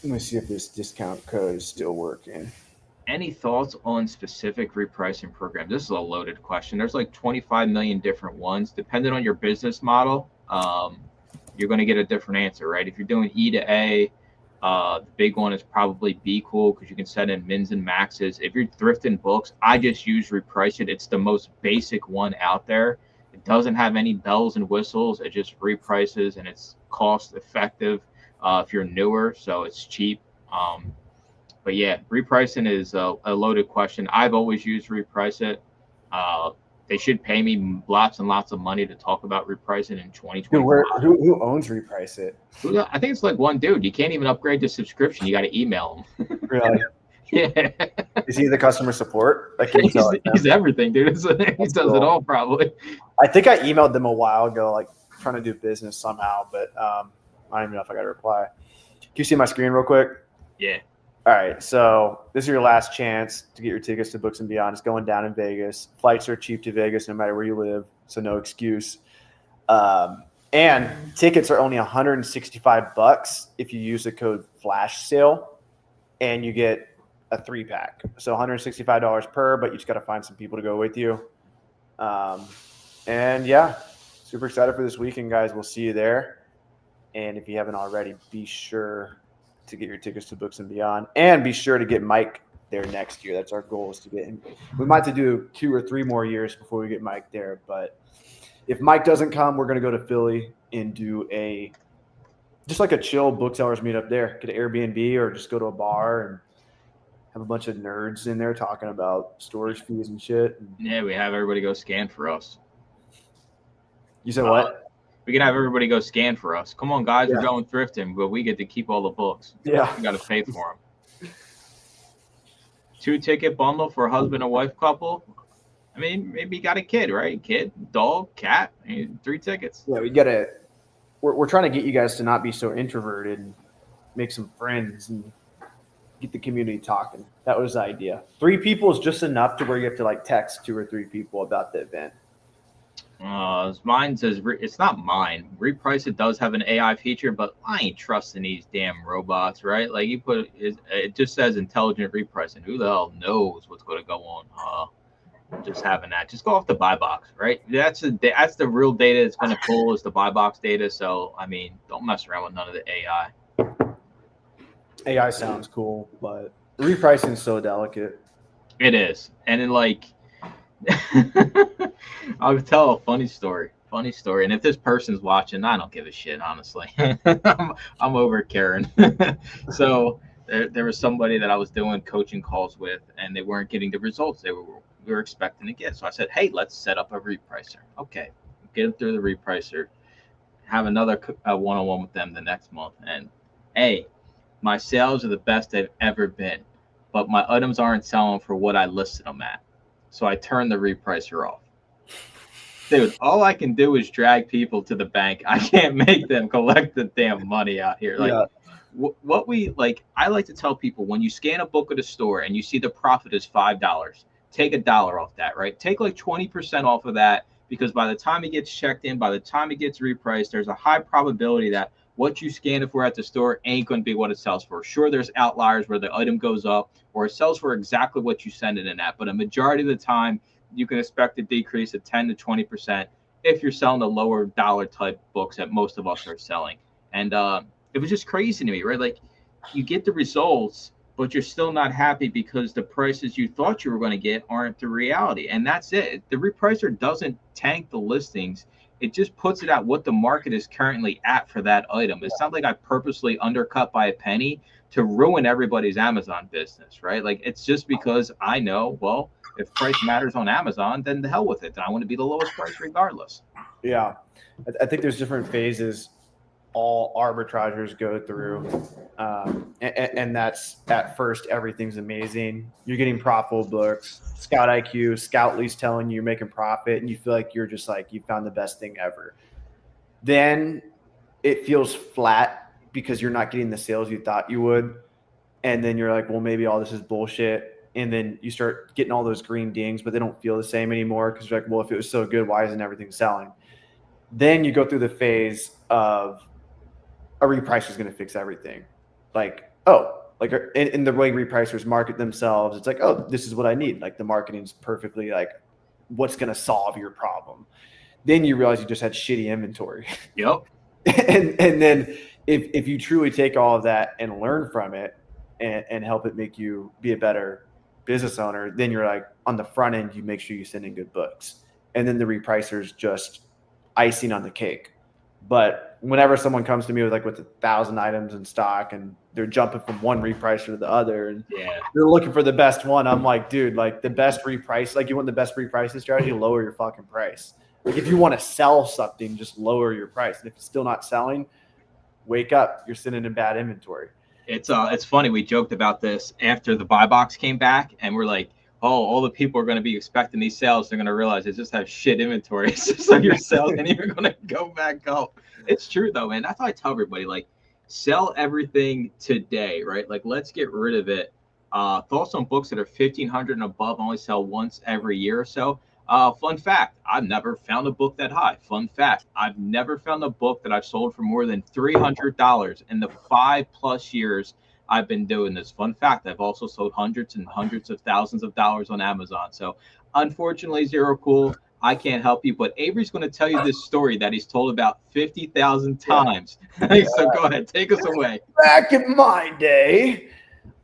Let me see if this discount code is still working. Any thoughts on specific repricing programs? This is a loaded question. There's like 25 million different ones. Depending on your business model, you're going to get a different answer, right? If you're doing E to A, the big one is probably Be Cool, because you can set in mins and maxes. If you're thrifting books, I just use Reprice It. It's the most basic one out there. It doesn't have any bells and whistles. It just reprices, and it's cost effective if you're newer, so it's cheap. But yeah, repricing is a loaded question. I've always used Reprice It. They should pay me lots and lots of money to talk about repricing in 2020. Who owns Reprice It? I think it's like one dude. You can't even upgrade the subscription. You got to email him. Really? Yeah. Is he the customer support? He's everything, dude. He does cool. it all, probably. I think I emailed them a while ago, like trying to do business somehow, but I don't even know if I got a reply. Can you see my screen real quick? Yeah. All right, so this is your last chance to get your tickets to Books and Beyond. It's going down in Vegas. Flights are cheap to Vegas no matter where you live, so no excuse. And tickets are only $165 if you use the code Flash Sale, and you get a 3-pack. So $165 per, but you just got to find some people to go with you. And yeah, super excited for this weekend, guys. We'll see you there. And if you haven't already, be sure to get your tickets to Books and Beyond, and be sure to get Mike there next year. That's our goal, is to get him. We might have to do 2 or 3 more years before we get Mike there. But if Mike doesn't come, we're going to go to Philly and do just like a chill booksellers meetup there. Get an Airbnb or just go to a bar and have a bunch of nerds in there talking about storage fees and shit. Yeah, we have everybody go scan for us. You said what? We can have everybody go scan for us. Come on, guys, Yeah. we're going thrifting, but we get to keep all the books. Yeah. We got to pay for them. 2-ticket bundle for a husband and wife couple. I mean, maybe you got a kid, right? Kid, dog, cat. 3 tickets. Yeah, we're trying to get you guys to not be so introverted and make some friends and get the community talking. That was the idea. 3 people is just enough to where you have to like text 2 or 3 people about the event. Mine says it's not mine. Reprice It does have an AI feature, but I ain't trusting these damn robots, right? Like you put it just says intelligent repricing. Who the hell knows what's going to go on? Just having that, just go off the buy box, right? That's the real data it's going to pull is the buy box data. So I mean, don't mess around with none of the AI. AI sounds cool, but repricing is so delicate. It is, and then like. I'll tell a funny story. And if this person's watching, I don't give a shit, honestly. I'm over caring. So there was somebody that I was doing coaching calls with, and they weren't getting the results we were expecting to get. So I said, hey, let's set up a repricer. Okay, get them through the repricer. Have another one-on-one with them the next month. And hey, my sales are the best they've ever been, but my items aren't selling for what I listed them at. So I turned the repricer off. Dude, all I can do is drag people to the bank. I can't make them collect the damn money out here. Like, what we like, I like to tell people when you scan a book at a store and you see the profit is $5, take $1 off that, right? Take like 20% off of that, because by the time it gets checked in, by the time it gets repriced, there's a high probability that what you scan it for at the store ain't going to be what it sells for. Sure, there's outliers where the item goes up or it sells for exactly what you send it in at, but a majority of the time, you can expect a decrease of 10 to 20% if you're selling the lower dollar type books that most of us are selling. And it was just crazy to me, right? Like you get the results, but you're still not happy because the prices you thought you were going to get aren't the reality. And that's it. The repricer doesn't tank the listings. It just puts it at what the market is currently at for that item. It's not like I purposely undercut by a penny to ruin everybody's Amazon business, right? Like it's just because I know, well, if price matters on Amazon, then the hell with it. Then I want to be the lowest price regardless. Yeah. I think there's different phases all arbitrageurs go through. And that's at first, everything's amazing. You're getting profitable books, Scout IQ, Scoutly's telling you you're making profit, and you feel like you're just like, you found the best thing ever. Then it feels flat because you're not getting the sales you thought you would. And then you're like, well, maybe all this is bullshit. And then you start getting all those green dings, but they don't feel the same anymore because you're like, well, if it was so good, why isn't everything selling? Then you go through the phase of a repricer is going to fix everything. Like, oh, like in the way repricers market themselves, it's like, oh, this is what I need. Like the marketing's perfectly like what's going to solve your problem. Then you realize you just had shitty inventory. Yep. and then if you truly take all of that and learn from it and help it make you be a better business owner, then you're like on the front end, you make sure you send in good books. And then the repricer's just icing on the cake. But whenever someone comes to me with 1,000 items in stock and they're jumping from one repricer to the other and they're looking for the best one, I'm like, dude, like the best reprice, like you want the best repricing strategy, lower your fucking price. Like if you want to sell something, just lower your price. And if it's still not selling, wake up, you're sitting in bad inventory. It's funny. We joked about this after the buy box came back, and we're like, oh, all the people are going to be expecting these sales. They're going to realize they just have shit inventory. So your sales ain't even going to go back up. It's true, though, man. That's how I tell everybody, like, sell everything today, right? Like, let's get rid of it. Thoughts on books that are 1,500 and above only sell once every year or so. Fun fact, I've never found a book that high. Fun fact, I've never found a book that I've sold for more than $300 in the 5+ years I've been doing this. Fun fact, I've also sold hundreds and hundreds of thousands of dollars on Amazon. So unfortunately, Zero Cool, I can't help you, but Avery's going to tell you this story that he's told about 50,000 times. Yeah. So go ahead, take us away. Back in my day,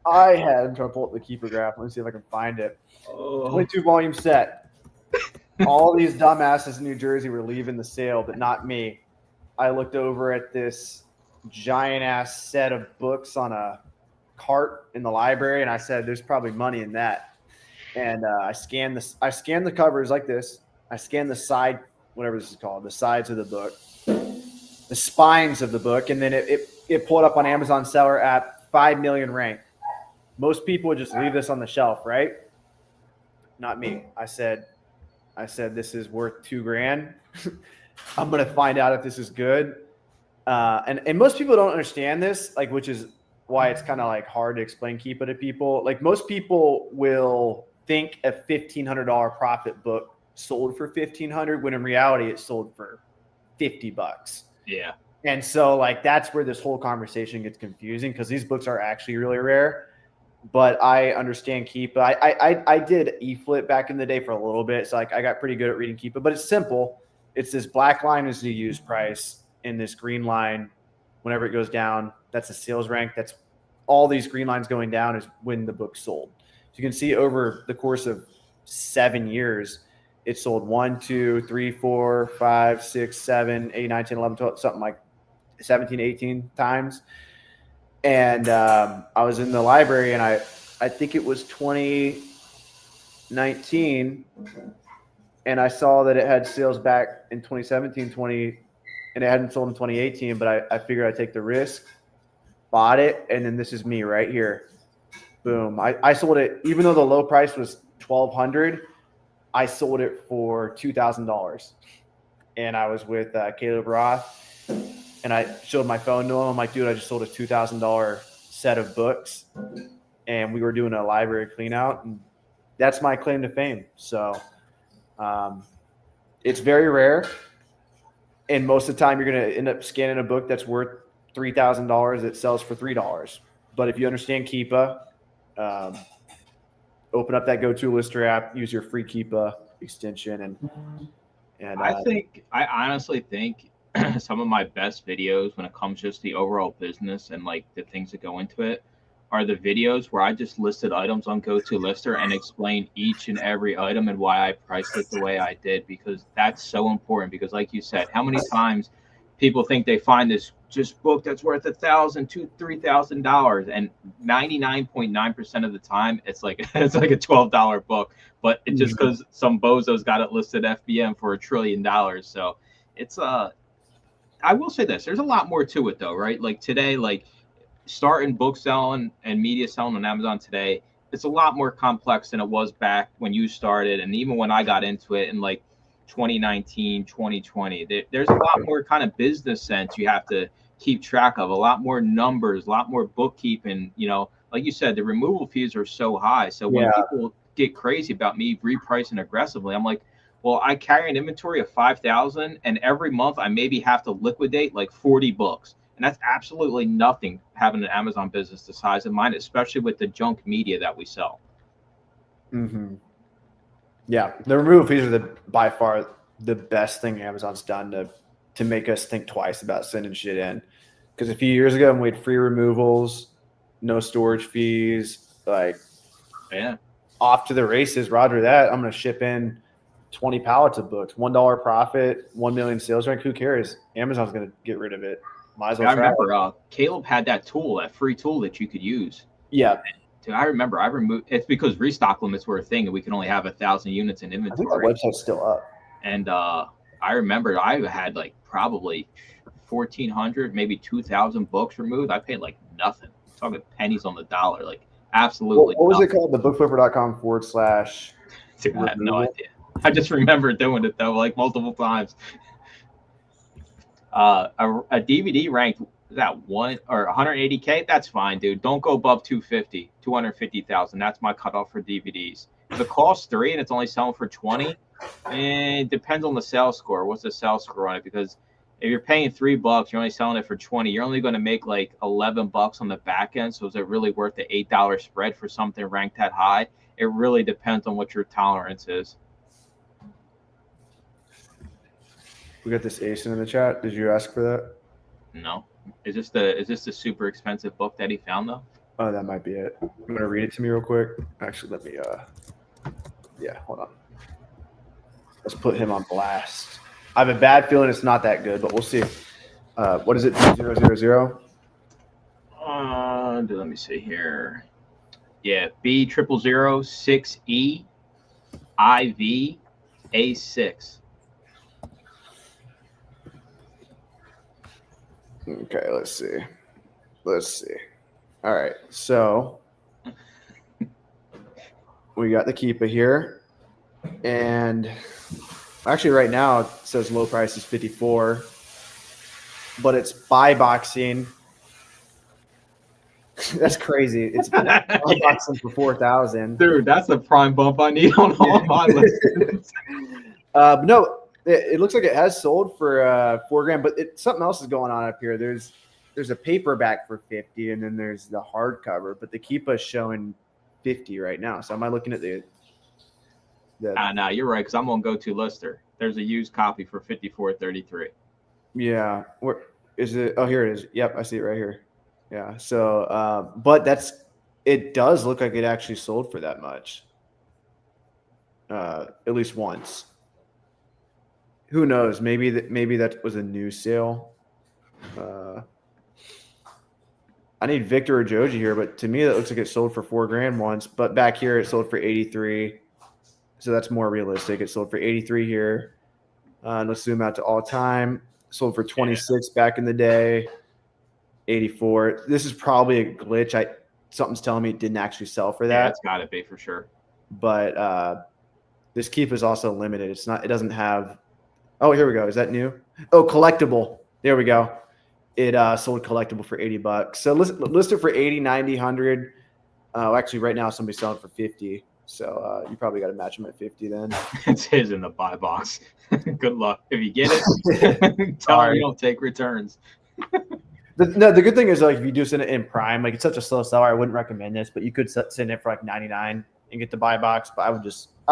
I'm trying to pull up the Keeper graph. Let me see if I can find it. 22 volume set. All these dumbasses in New Jersey were leaving the sale, but not me. I looked over at this giant ass set of books on a cart in the library, and I said, "There's probably money in that." And I scanned the covers like this. I scanned the side, whatever this is called, the sides of the book, the spines of the book, and then it pulled up on Amazon seller at 5 million rank. Most people would just leave this on the shelf, right? Not me. I said, this is worth $2,000. I'm going to find out if this is good. And most people don't understand this, like, which is why it's kind of like hard to explain Keepa to people. Like most people will think a $1,500 profit book sold for $1,500 when in reality it sold for $50. Yeah. And so like that's where this whole conversation gets confusing because these books are actually really rare. But I understand Keepa. I did eFlip back in the day for a little bit, so like I got pretty good at reading Keepa. But it's simple. It's this black line is the used price, and this green line, whenever it goes down, that's the sales rank. That's all these green lines going down is when the book sold. So you can see over the course of 7 years, it sold 1, 2, 3, 4, 5, 6, 7, 8, 9, 10, 11, 12, something like 17, 18 times. And I was in the library, and I think it was 2019, and I saw that it had sales back in 2017, and it hadn't sold in 2018, but I figured I'd take the risk, bought it, and then this is me right here. Boom. I sold it, even though the low price was $1,200, I sold it for $2,000. And I was with Caleb Roth. And I showed my phone to him. I'm like, dude, I just sold a $2,000 set of books. And we were doing a library clean out. And that's my claim to fame. So it's very rare. And most of the time, you're going to end up scanning a book that's worth $3,000 that sells for $3. But if you understand Keepa, open up that GoToLister app, use your free Keepa extension. And I honestly think some of my best videos when it comes just to the overall business and like the things that go into it are the videos where I just listed items on GoToLister and explained each and every item and why I priced it the way I did, because that's so important. Because like you said, how many times people think they find this just book that's worth $1,000, $2,000, $3,000, and 99.9% of the time it's like a $12 book, but it's just because some bozos got it listed FBM for $1 trillion. So it's I will say this: there's a lot more to it, though, right? Like today, like starting book selling and media selling on Amazon today, it's a lot more complex than it was back when you started, and even when I got into it in like 2019, 2020. There's a lot more kind of business sense you have to keep track of, a lot more numbers, a lot more bookkeeping. You know, like you said, the removal fees are so high. So when people get crazy about me repricing aggressively, I'm like, well, I carry an inventory of 5,000, and every month I maybe have to liquidate like 40 books. And that's absolutely nothing having an Amazon business the size of mine, especially with the junk media that we sell. Mm-hmm. Yeah, the removal fees are by far the best thing Amazon's done to make us think twice about sending shit in. Because a few years ago, when we had free removals, no storage fees, like off to the races. Roger that. I'm going to ship in 20 pallets of books, $1 profit, 1 million sales rank. Who cares? Amazon's going to get rid of it. Might as well. I remember Caleb had that tool, that free tool that you could use. Yeah. Dude, I remember I removed it's because restock limits were a thing and we can only have 1,000 units in inventory. I think the website's still up. And I remember I had like probably 1,400, maybe 2,000 books removed. I paid like nothing. I'm talking pennies on the dollar, like absolutely. What was it called? The bookflipper.com / Dude, I have no idea. I just remember doing it though, like multiple times. A DVD ranked that 180K, that's fine, dude. Don't go above 250,000. That's my cutoff for DVDs. If it costs 3 and it's only selling for 20, it depends on the sales score. What's the sales score on it? Because if you're paying $3, you're only selling it for 20. You're only going to make like $11 on the back end. So is it really worth the $8 spread for something ranked that high? It really depends on what your tolerance is. We got this Asen in the chat. Did you ask for that? No. Is this the super expensive book that he found though? Oh, that might be it. I'm gonna read it to me real quick. Actually, let me hold on. Let's put him on blast. I have a bad feeling it's not that good, but we'll see. What is it? 000? Let me see here. Yeah, B0006E IV A6. Okay, let's see. All right, so we got the Keepa here, and actually right now it says low price is 54, but it's buy boxing. That's crazy. It's unboxing for 4,000. Dude, that's a prime bump I need on all my listings. But no, it looks like it has sold for $4,000, but something else is going on up here. There's a paperback for 50, and then there's the hardcover, but they keep us showing 50 right now. So am I looking at the Nah, you're right, because I'm on Go-To Lister. There's a used copy for $54.33. Yeah, where is it? Oh, here it is. Yep, I see it right here. Yeah. So, but it does look like it actually sold for that much. At least once. Who knows? Maybe that was a new sale. I need Victor or Joji here, but to me that looks like it sold for $4,000 once. But back here it sold for 83. So that's more realistic. It sold for 83 here. Let's zoom out to all time. Sold for 26 back in the day. 84. This is probably a glitch. Something's telling me it didn't actually sell for that. Yeah, it's got to be for sure. But this keep is also limited. It's not. It doesn't have. Oh, here we go. Is that new? Oh, collectible. There we go. It sold collectible for $80. So listed for 80, 90, 100. Actually, right now somebody's selling for 50. So you probably got to match them at 50 then. It's his in the buy box. Good luck. If you get it, tell him you don't take returns. The good thing is, like, if you do send it in Prime, like, it's such a slow seller, I wouldn't recommend this, but you could send it for like 99 and get the buy box. But I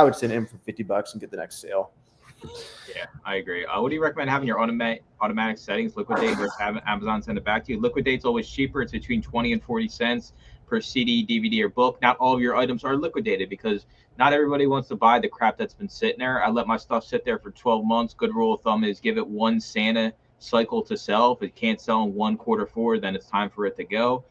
would send it in for $50 and get the next sale. Yeah, I agree. What do you recommend having your automatic settings? Liquidate versus having Amazon send it back to you. Liquidate's always cheaper. It's between 20 and 40 cents per CD, DVD, or book. Not all of your items are liquidated because not everybody wants to buy the crap that's been sitting there. I let my stuff sit there for 12 months. Good rule of thumb is give it one Santa cycle to sell. If it can't sell in one quarter forward, then it's time for it to go.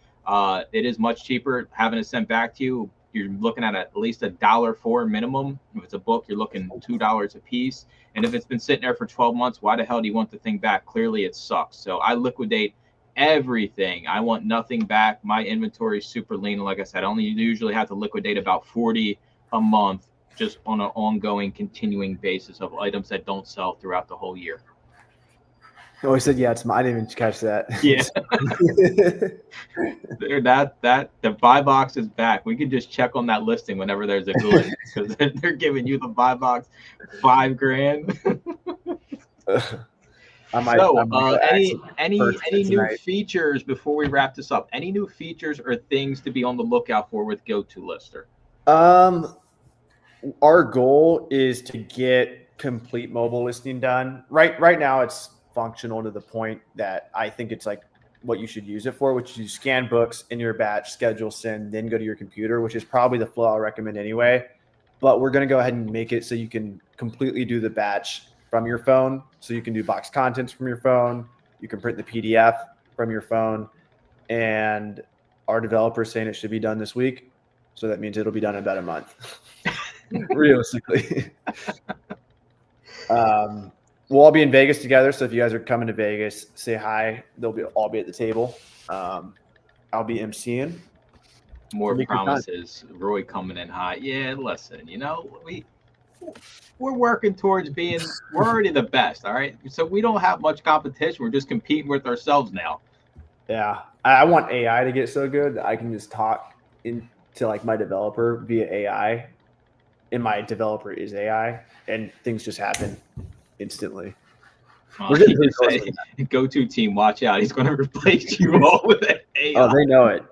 It is much cheaper having it sent back to you. You're looking at least $1.04 minimum. If it's a book, you're looking $2 a piece. And if it's been sitting there for 12 months, why the hell do you want the thing back? Clearly it sucks. So I liquidate everything. I want nothing back. My inventory is super lean. And like I said, I only usually have to liquidate about 40 a month just on an ongoing, continuing basis of items that don't sell throughout the whole year. Oh, he said, yeah, I didn't even catch that. Yeah. The buy box is back. We can just check on that listing whenever there's a glitch because they're giving you the buy box $5,000. Any new features before we wrap this up? Any new features or things to be on the lookout for with Go-To Lister? Our goal is to get complete mobile listing done. Right now it's functional to the point that I think it's like what you should use it for, which is you scan books in your batch, schedule, send, then go to your computer, which is probably the flow I'll recommend anyway. But we're going to go ahead and make it so you can completely do the batch from your phone. So you can do box contents from your phone. You can print the PDF from your phone. And our developer is saying it should be done this week. So that means it'll be done in about a month, realistically. We'll all be in Vegas together. So if you guys are coming to Vegas, say hi. They'll all be at the table. I'll be emceeing. More promises. Roy coming in hot. Yeah, listen, we're working towards we're already the best. All right. So we don't have much competition. We're just competing with ourselves now. Yeah. I want AI to get so good that I can just talk into like my developer via AI, and my developer is AI, and things just happen instantly. We're getting Go-To team, watch out. He's going to replace you all with AI. Oh, they know it.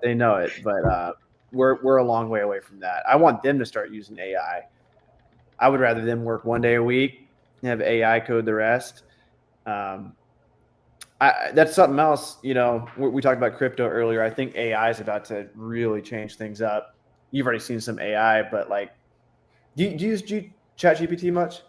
But we're a long way away from that. I want them to start using AI. I would rather them work one day a week and have AI code the rest. That's something else. We talked about crypto earlier. I think AI is about to really change things up. You've already seen some AI, but like, do you use ChatGPT much?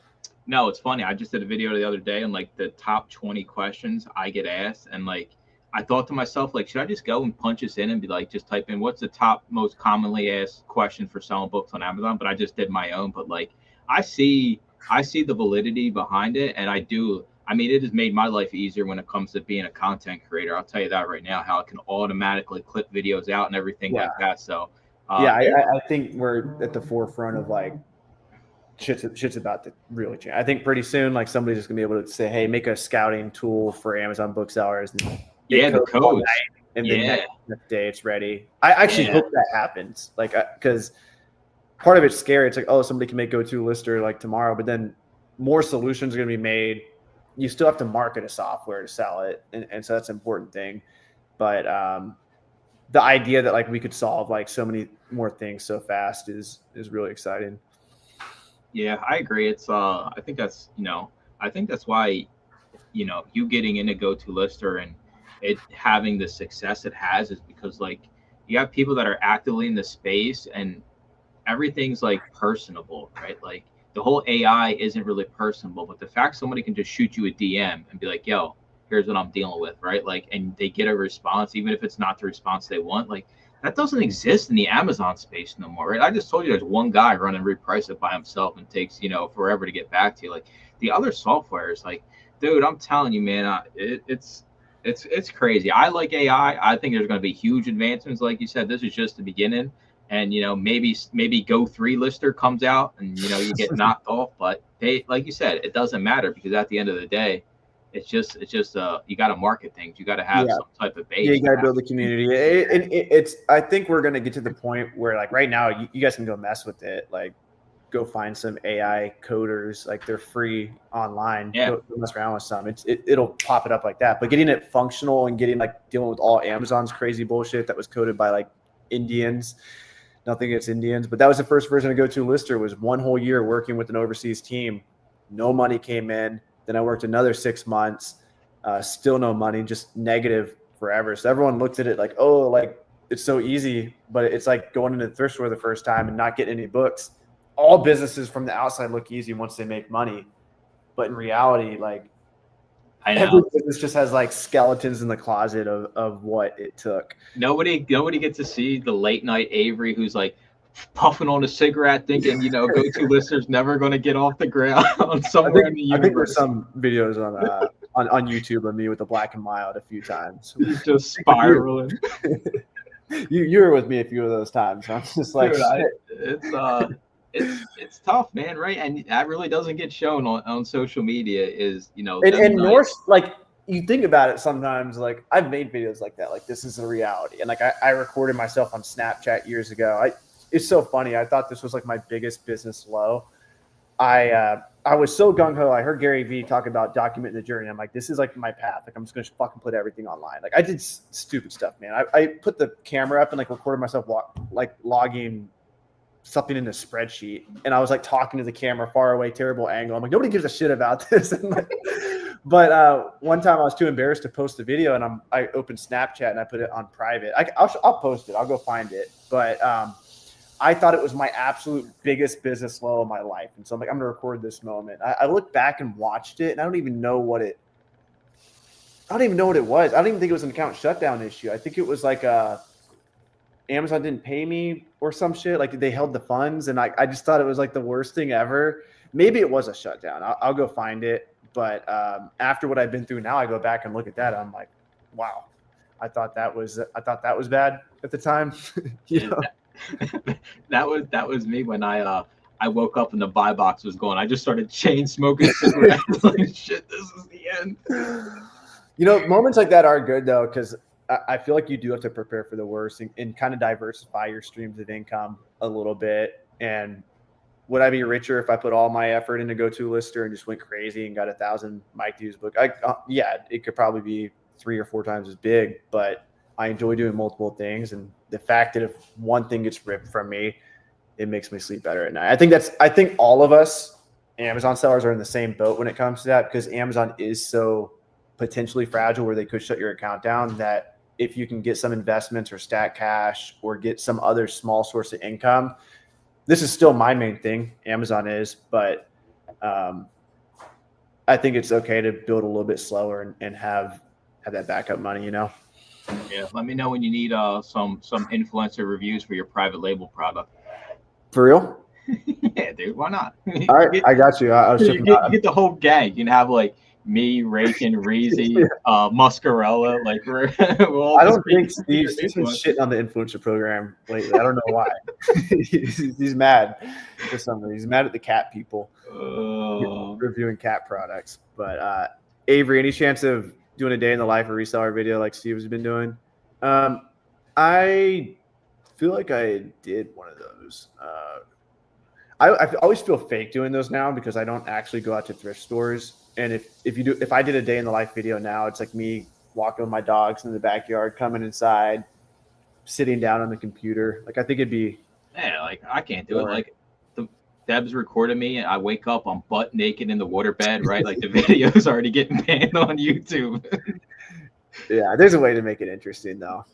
No, it's funny. I just did a video the other day on like the top 20 questions I get asked. And like, I thought to myself, like, should I just go and punch this in and be like, just type in what's the top most commonly asked question for selling books on Amazon? But I just did my own. But like, I see the validity behind it. And it has made my life easier when it comes to being a content creator. I'll tell you that right now, how it can automatically clip videos out and everything like that. So I think we're at the forefront of like, shit's about to really change. I think pretty soon, like, somebody's just gonna be able to say, "Hey, make a scouting tool for Amazon booksellers." The codes. and Yeah. then next day it's ready. I actually Yeah. hope that happens, like, because part of it's scary. It's like, oh, somebody can make GoToLister like tomorrow, but then more solutions are going to be made. You still have to market a software to sell it, and so that's an important thing. But the idea that like we could solve like so many more things so fast is really exciting. Yeah, I agree. It's I think that's I think that's why you getting into GoToLister and it having the success it has is because like you have people that are actively in the space and everything's like personable, right? Like the whole AI isn't really personable, but the fact somebody can just shoot you a DM and be like, "Yo, here's what I'm dealing with," right? Like, and they get a response, even if it's not the response they want. Like that doesn't exist in the Amazon space no more, right? I just told you there's one guy running Reprice It by himself and takes forever to get back to you. Like the other softwares, like, dude, I'm telling you, man, it's crazy. I like AI. I think there's going to be huge advancements, like you said. This is just the beginning and maybe Go3Lister comes out and you get knocked off, but they, like you said, it doesn't matter because at the end of the day it's just you got to market things, you got to have some type of base. Yeah, you got to build a community. It's I think we're going to get to the point where like right now you guys can go mess with it, like go find some AI coders, like they're free online. Go mess around with some. It'll pop it up like that, but getting it functional and getting like dealing with all Amazon's crazy bullshit that was coded by like Indians. Nothing against Indians, but that was the first version of GoToLister. Was one whole year working with an overseas team. No money came in. Then I worked another 6 months. Still no money, just negative forever. So everyone looked at it like, oh, like it's so easy, but it's like going into the thrift store the first time and not getting any books. All businesses from the outside look easy once they make money, but in reality, like every business just has like skeletons in the closet of what it took. Nobody gets to see the late night Avery who's like puffing on a cigarette thinking GoToLister's never going to get off the ground somewhere in the universe. I think there's some videos on YouTube of me with the Black and Mild a few times. He's just spiraling. you were with me a few of those times. I'm just like, dude, it's tough, man, right? And that really doesn't get shown on social media. Is and Norse, like you think about it sometimes, like I've made videos like that, like this is a reality, and like I recorded myself on Snapchat years ago. It's so funny. I thought this was like my biggest business low. I was so gung ho. I heard Gary Vee talk about documenting the journey. I'm like, this is like my path. Like I'm just gonna fucking put everything online. Like I did stupid stuff, man. I put the camera up and like recorded myself logging something in a spreadsheet, and I was like talking to the camera far away, terrible angle. I'm like, nobody gives a shit about this. But one time I was too embarrassed to post the video, and I opened Snapchat and I put it on private. I'll post it. I'll go find it. But I thought it was my absolute biggest business low of my life, and so I'm like, I'm gonna record this moment. I looked back and watched it, and I don't even know what it was. I don't even think it was an account shutdown issue. I think it was like Amazon didn't pay me or some shit. Like they held the funds, and I just thought it was like the worst thing ever. Maybe it was a shutdown. I'll go find it. But after what I've been through now, I go back and look at that. I'm like, wow, I thought that was bad at the time. That was me when I woke up and the buy box was going. I just started chain smoking cigarettes. Like, shit, this is the end. Moments like that are good though, because I feel like you do have to prepare for the worst and kind of diversify your streams of income a little bit. And would I be richer if I put all my effort into GoToLister and just went crazy and got 1,000 Mike Hughes book? Yeah, it could probably be 3 or 4 times as big, but I enjoy doing multiple things. And the fact that if one thing gets ripped from me, it makes me sleep better at night. I think all of us Amazon sellers are in the same boat when it comes to that, because Amazon is so potentially fragile where they could shut your account down, that if you can get some investments or stack cash or get some other small source of income, this is still my main thing. Amazon is, but I think it's okay to build a little bit slower and have that backup money, Yeah. Let me know when you need some influencer reviews for your private label product. For real? Yeah, dude. Why not? All right, I got you. You get the whole gang. You can have like me, Rakin, Reezy, Muscarella. Like I don't think Steve's been shitting on the influencer program lately. I don't know why. he's mad for some reason. He's mad at the cat people reviewing cat products. But Avery, any chance of doing a day in the life of reseller video like Steve has been doing? I feel like I did one of those. I always feel fake doing those now because I don't actually go out to thrift stores. And if I did a day in the life video now, it's like me walking with my dogs in the backyard, coming inside, sitting down on the computer. Like I think it'd be Yeah, like I can't do it. Boring. Like Deb's recorded me, and I wake up, I'm butt naked in the waterbed, right? Like the video's already getting banned on YouTube. yeah. There's a way to make it interesting though.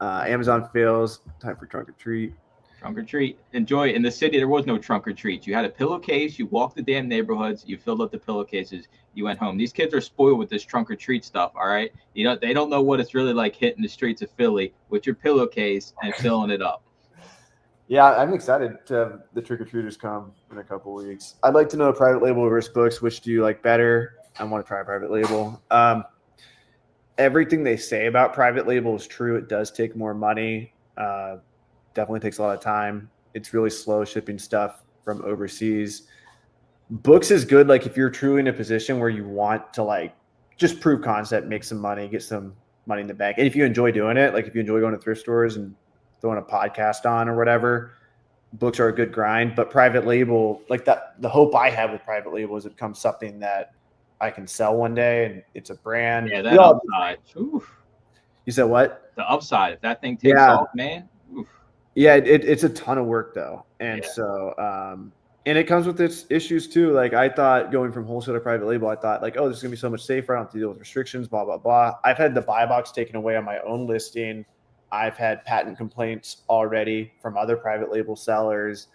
Amazon fails. Time for trunk or treat. Trunk or treat. Enjoy. In the city, there was no trunk or treat. You had a pillowcase. You walked the damn neighborhoods. You filled up the pillowcases. You went home. These kids are spoiled with this trunk or treat stuff. All right. You know, they don't know what it's really like hitting the streets of Philly with your pillowcase and filling it up. Yeah, I'm excited to have the trick or treaters come in a couple weeks. I'd like to know private label versus books. Which do you like better? I want to try private label. Everything they say about private label is true. It does take more money. Definitely takes a lot of time. It's really slow shipping stuff from overseas. Books is good. Like if you're truly in a position where you want to like just prove concept, make some money, get some money in the bank. And if you enjoy doing it, like if you enjoy going to thrift stores and throwing a podcast on or whatever, books are a good grind. But private label, like that, the hope I have with private label is it becomes something that I can sell one day and it's a brand. Yeah, that upside. Oof. You said what? The upside. If that thing takes off, man. Oof. Yeah, it's a ton of work though. And Yeah. so and it comes with its issues too. Like I thought going from wholesale to private label, I thought like, oh, this is gonna be so much safer. I don't have to deal with restrictions, blah, blah, blah. I've had the buy box taken away on my own listing. I've had patent complaints already from other private label sellers.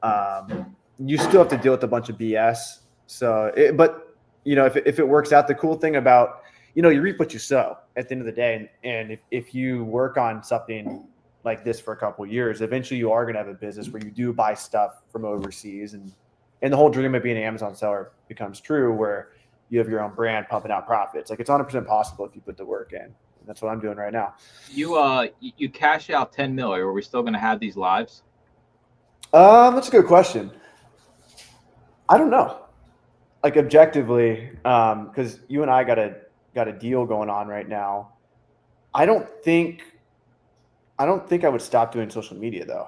You still have to deal with a bunch of BS. But you know, if it works out, the cool thing about, you know, you reap what you sow at the end of the day. And if you work on something like this for a couple of years, eventually you are going to have a business where you do buy stuff from overseas, and the whole dream of being an Amazon seller becomes true, where you have your own brand pumping out profits. Like it's 100% possible if you put the work in. And that's what I'm doing right now. You cash out 10 mil. Are we still going to have these lives? That's a good question. I don't know. Like objectively, because you and I got a deal going on right now. I don't think I would stop doing social media though.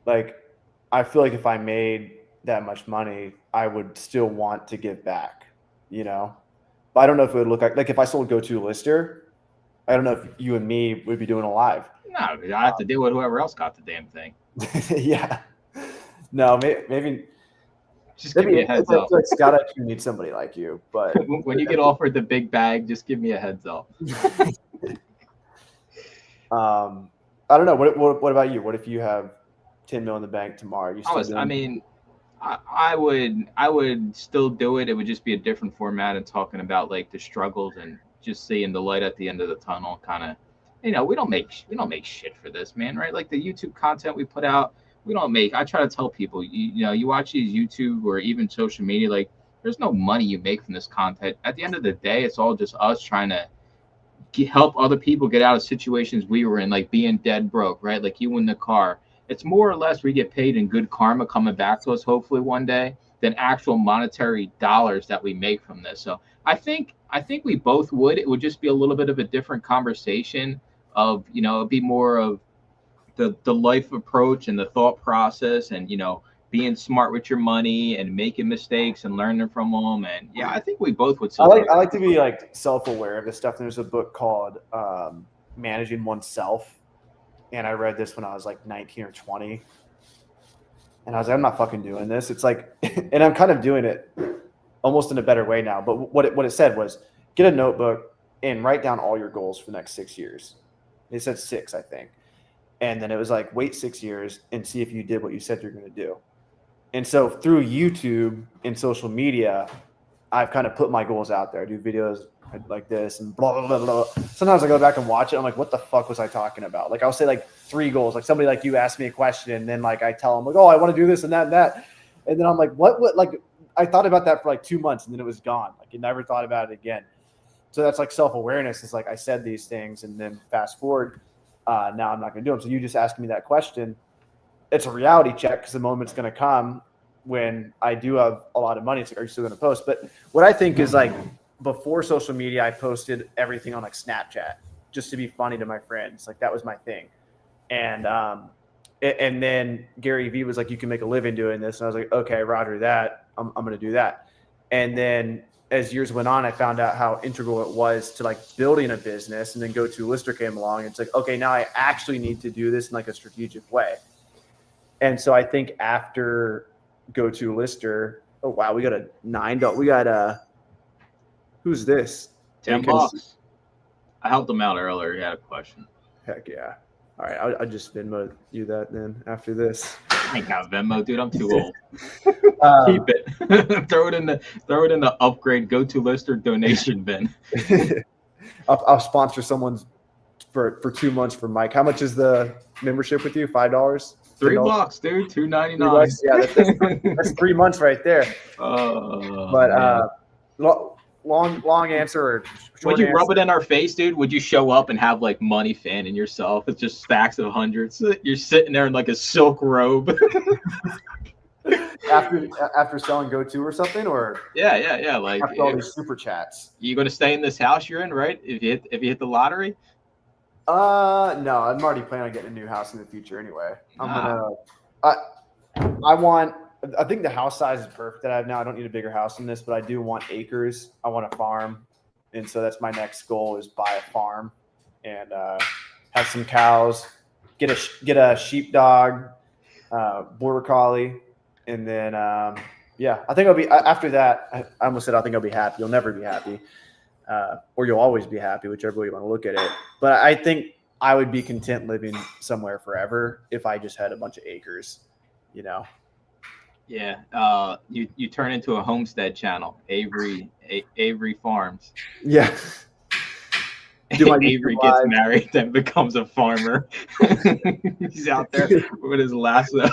Like I feel like if I made that much money, I would still want to give back, you know? But I don't know if it would look like if I sold GoToLister, I don't know if you and me would be doing a live. No, I have to deal with whoever else got the damn thing. Yeah. No, maybe Just give me a heads up. like Scott actually needs somebody like you, but When you get offered the big bag, just give me a heads up. I don't know. What about you? What if you have 10 mil in the bank tomorrow? I would still do it. It would just be a different format and talking about like the struggles and just seeing the light at the end of the tunnel. Kind of, you know, we don't make shit for this, man, right? Like the YouTube content we put out, we don't make. I try to tell people, you know, you watch these YouTube or even social media, like there's no money you make from this content. At the end of the day, it's all just us trying to help other people get out of situations we were in, like being dead broke, right? Like you in the car. It's more or less we get paid in good karma coming back to us hopefully one day than actual monetary dollars that we make from this. So I think we both would. It would just be a little bit of a different conversation of, you know, it'd be more of the life approach and the thought process and, you know, being smart with your money and making mistakes and learning from them. And yeah, I think we both would. I like to be like self-aware of this stuff. There's a book called Managing Oneself. And I read this when I was like 19 or 20. And I was like, I'm not fucking doing this. It's like, and I'm kind of doing it almost in a better way now. But what it said was get a notebook and write down all your goals for the next 6 years. It said 6, I think. And then it was like, wait 6 years and see if you did what you said you're going to do. And so through YouTube and social media, I've kind of put my goals out there. I do videos like this and blah, blah, blah, blah. Sometimes I go back and watch it. I'm like, what the fuck was I talking about? Like I'll say like 3 goals. Like somebody like you asked me a question and then like I tell them like, oh, I want to do this and that and that. And then I'm like, what? Like I thought about that for like 2 months and then it was gone. Like I never thought about it again. So that's like self-awareness. It's like I said these things and then fast forward. Now I'm not going to do them. So you just asked me that question. It's a reality check because the moment's going to come when I do have a lot of money. It's like, are you still going to post? But what I think is like before social media, I posted everything on like Snapchat. just to be funny to my friends. Like that was my thing. And then Gary Vee was like, you can make a living doing this. And I was like, okay, Roger that. I'm going to do that. And then as years went on, I found out how integral it was to like building a business. And then GoToLister came along. And it's like, okay, now I actually need to do this in like a strategic way. And so I think after GoToLister, oh wow, we got a $9. We got who's this? $10. I helped him out earlier. He had a question. Heck yeah. All right, I'll just Venmo you that then after this. I ain't got Venmo, dude. I'm too old. Keep it. throw it in the upgrade GoToLister donation bin. I'll sponsor someone's for 2 months for Mike. How much is the membership with you? $5? $3, dude. $2.99. Yeah, that's 3 months right there. But long answer or short would you answer? rub it in our face, dude? Would you show up and have like money fanning yourself? It's just stacks of hundreds. You're sitting there in like a silk robe. after selling GoTo or something, or yeah. Like after all these super chats. You gonna stay in this house you're in, right? If you hit the lottery? No, I'm already planning on getting a new house in the future anyway. I think the house size is perfect that I have now. I don't need a bigger house than this, but I do want acres. I want a farm. And so that's my next goal is buy a farm and have some cows, get a sheepdog, border collie. And then, I think I'll be, after that, I almost said I think I'll be happy. You'll never be happy. Or you'll always be happy, whichever way you want to look at it. But I think I would be content living somewhere forever if I just had a bunch of acres, you know? Yeah. You turn into a homestead channel, Avery Farms. Yeah. Avery gets married, then becomes a farmer. He's out there with his lasso.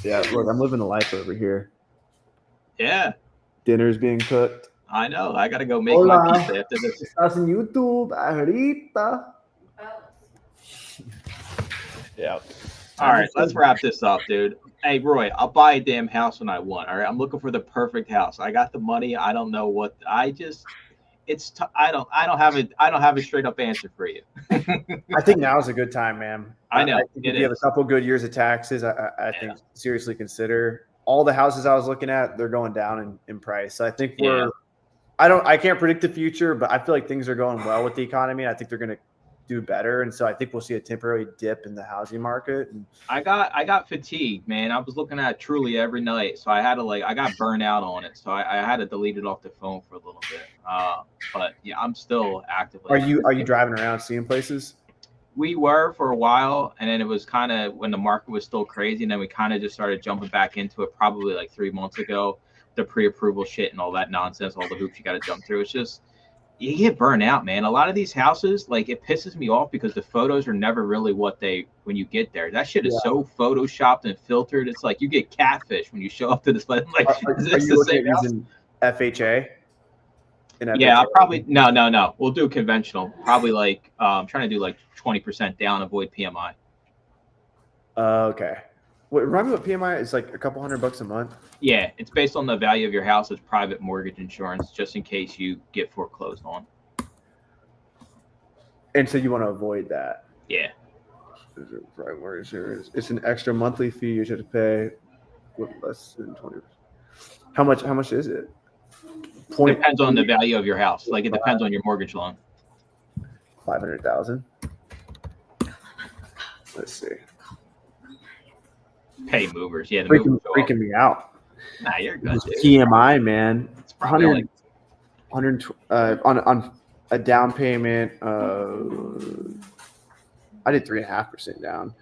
Yeah, look, I'm living a life over here. Yeah. Dinner's being cooked. I know. I gotta go make my pizza after this. Estás en YouTube ahorita. Yeah. All right, let's wrap this up, dude. Hey, Roy, I'll buy a damn house when I want. All right, I'm looking for the perfect house. I got the money. I don't know what. I don't have a straight up answer for you. I think now is a good time, man. I know. I think if you have a couple good years of taxes, I think seriously consider all the houses I was looking at. They're going down in price. So I think I can't predict the future, but I feel like things are going well with the economy. I think they're going to do better, and so I think we'll see a temporary dip in the housing market. And I got fatigued, man. I was looking at Truly every night, so I got burnt out on it, so I had to delete it off the phone for a little bit. But yeah, I'm still actively. Are you driving around seeing places? We were for a while, and then it was kind of when the market was still crazy, and then we kind of just started jumping back into it probably like 3 months ago. The pre-approval shit and all that nonsense, all the hoops you got to jump through. It's just you get burned out, man. A lot of these houses, like, it pisses me off because the photos are never really what when you get there. That shit is so photoshopped and filtered. It's like you get catfish when you show up to this place. Like, is this the same house? Using FHA? Yeah, I'll probably no. We'll do conventional. Probably like I'm trying to do like 20% down, avoid PMI. Okay. Remind me what PMI is, like a couple $100 a month. Yeah, it's based on the value of your house as private mortgage insurance, just in case you get foreclosed on. And so you want to avoid that. Yeah. It's an extra monthly fee you should pay with less than 20%. How much is it? Depends on the value of your house. Like, it depends on your mortgage loan. 500,000. Let's see. Pay movers, yeah. Freaking me out. Nah, you're good. PMI, man. It's probably 100 on a down payment. I did 3.5% down.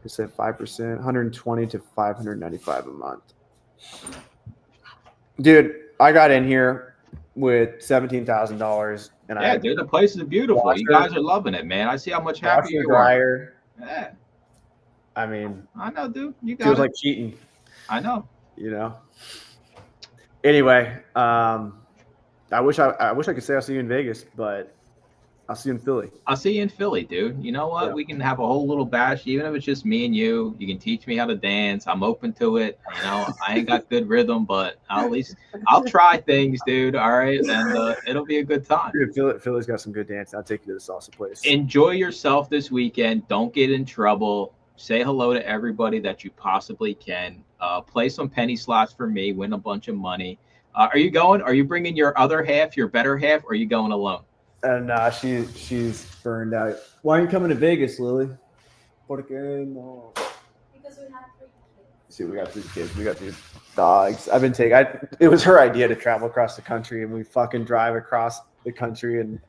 It said 5%, 120 to 595 a month. Dude, I got in here with $17,000, and dude, the place is beautiful. You guys are loving it, man. I see how much happier you are. Yeah. I mean, I know, dude. You got feels like cheating. I know. You know. Anyway, I wish I could say I'll see you in Vegas, but I'll see you in Philly. I'll see you in Philly, dude. You know what? Yeah. We can have a whole little bash, even if it's just me and you. You can teach me how to dance. I'm open to it. You know, I ain't got good rhythm, but I'll try things, dude. All right, and it'll be a good time. Dude, Philly's got some good dance. I'll take you to the salsa place. Enjoy yourself this weekend. Don't get in trouble. Say hello to everybody that you possibly can. Play some penny slots for me. Win a bunch of money. Are you going? Are you bringing your other half, your better half, or are you going alone? And she's burned out. Why aren't you coming to Vegas, Lily? Porque no. Because we have 3 kids. See, we got 3 kids. We got 3 dogs. It was her idea to travel across the country, and we fucking drive across the country. And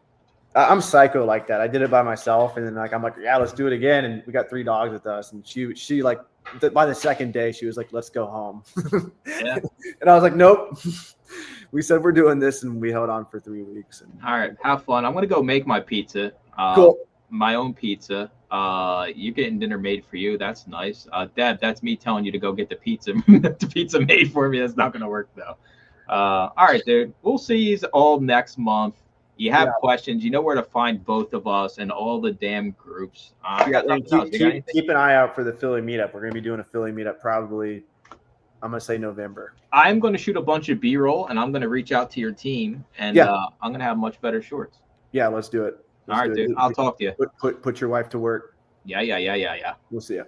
I'm psycho like that. I did it by myself, and then I'm like, yeah, let's do it again. And we got 3 dogs with us, and she like by the second day, she was like, let's go home. Yeah. And I was like, nope. We said we're doing this, and we held on for 3 weeks. And All right, have fun. I'm gonna go make my pizza. Cool. My own pizza. You're getting dinner made for you. That's nice. Deb, that's me telling you to go get the pizza, the pizza made for me. That's not gonna work though. All right, dude. We'll see you all next month. You have questions, you know where to find both of us and all the damn groups. and keep an eye out for the Philly meetup. We're gonna be doing a Philly meetup probably. I'm gonna say November. I'm going to shoot a bunch of B-roll, and I'm going to reach out to your team, and I'm going to have much better shorts. Yeah, let's do it. All right, dude. I'll talk to you. Put your wife to work. Yeah. We'll see you.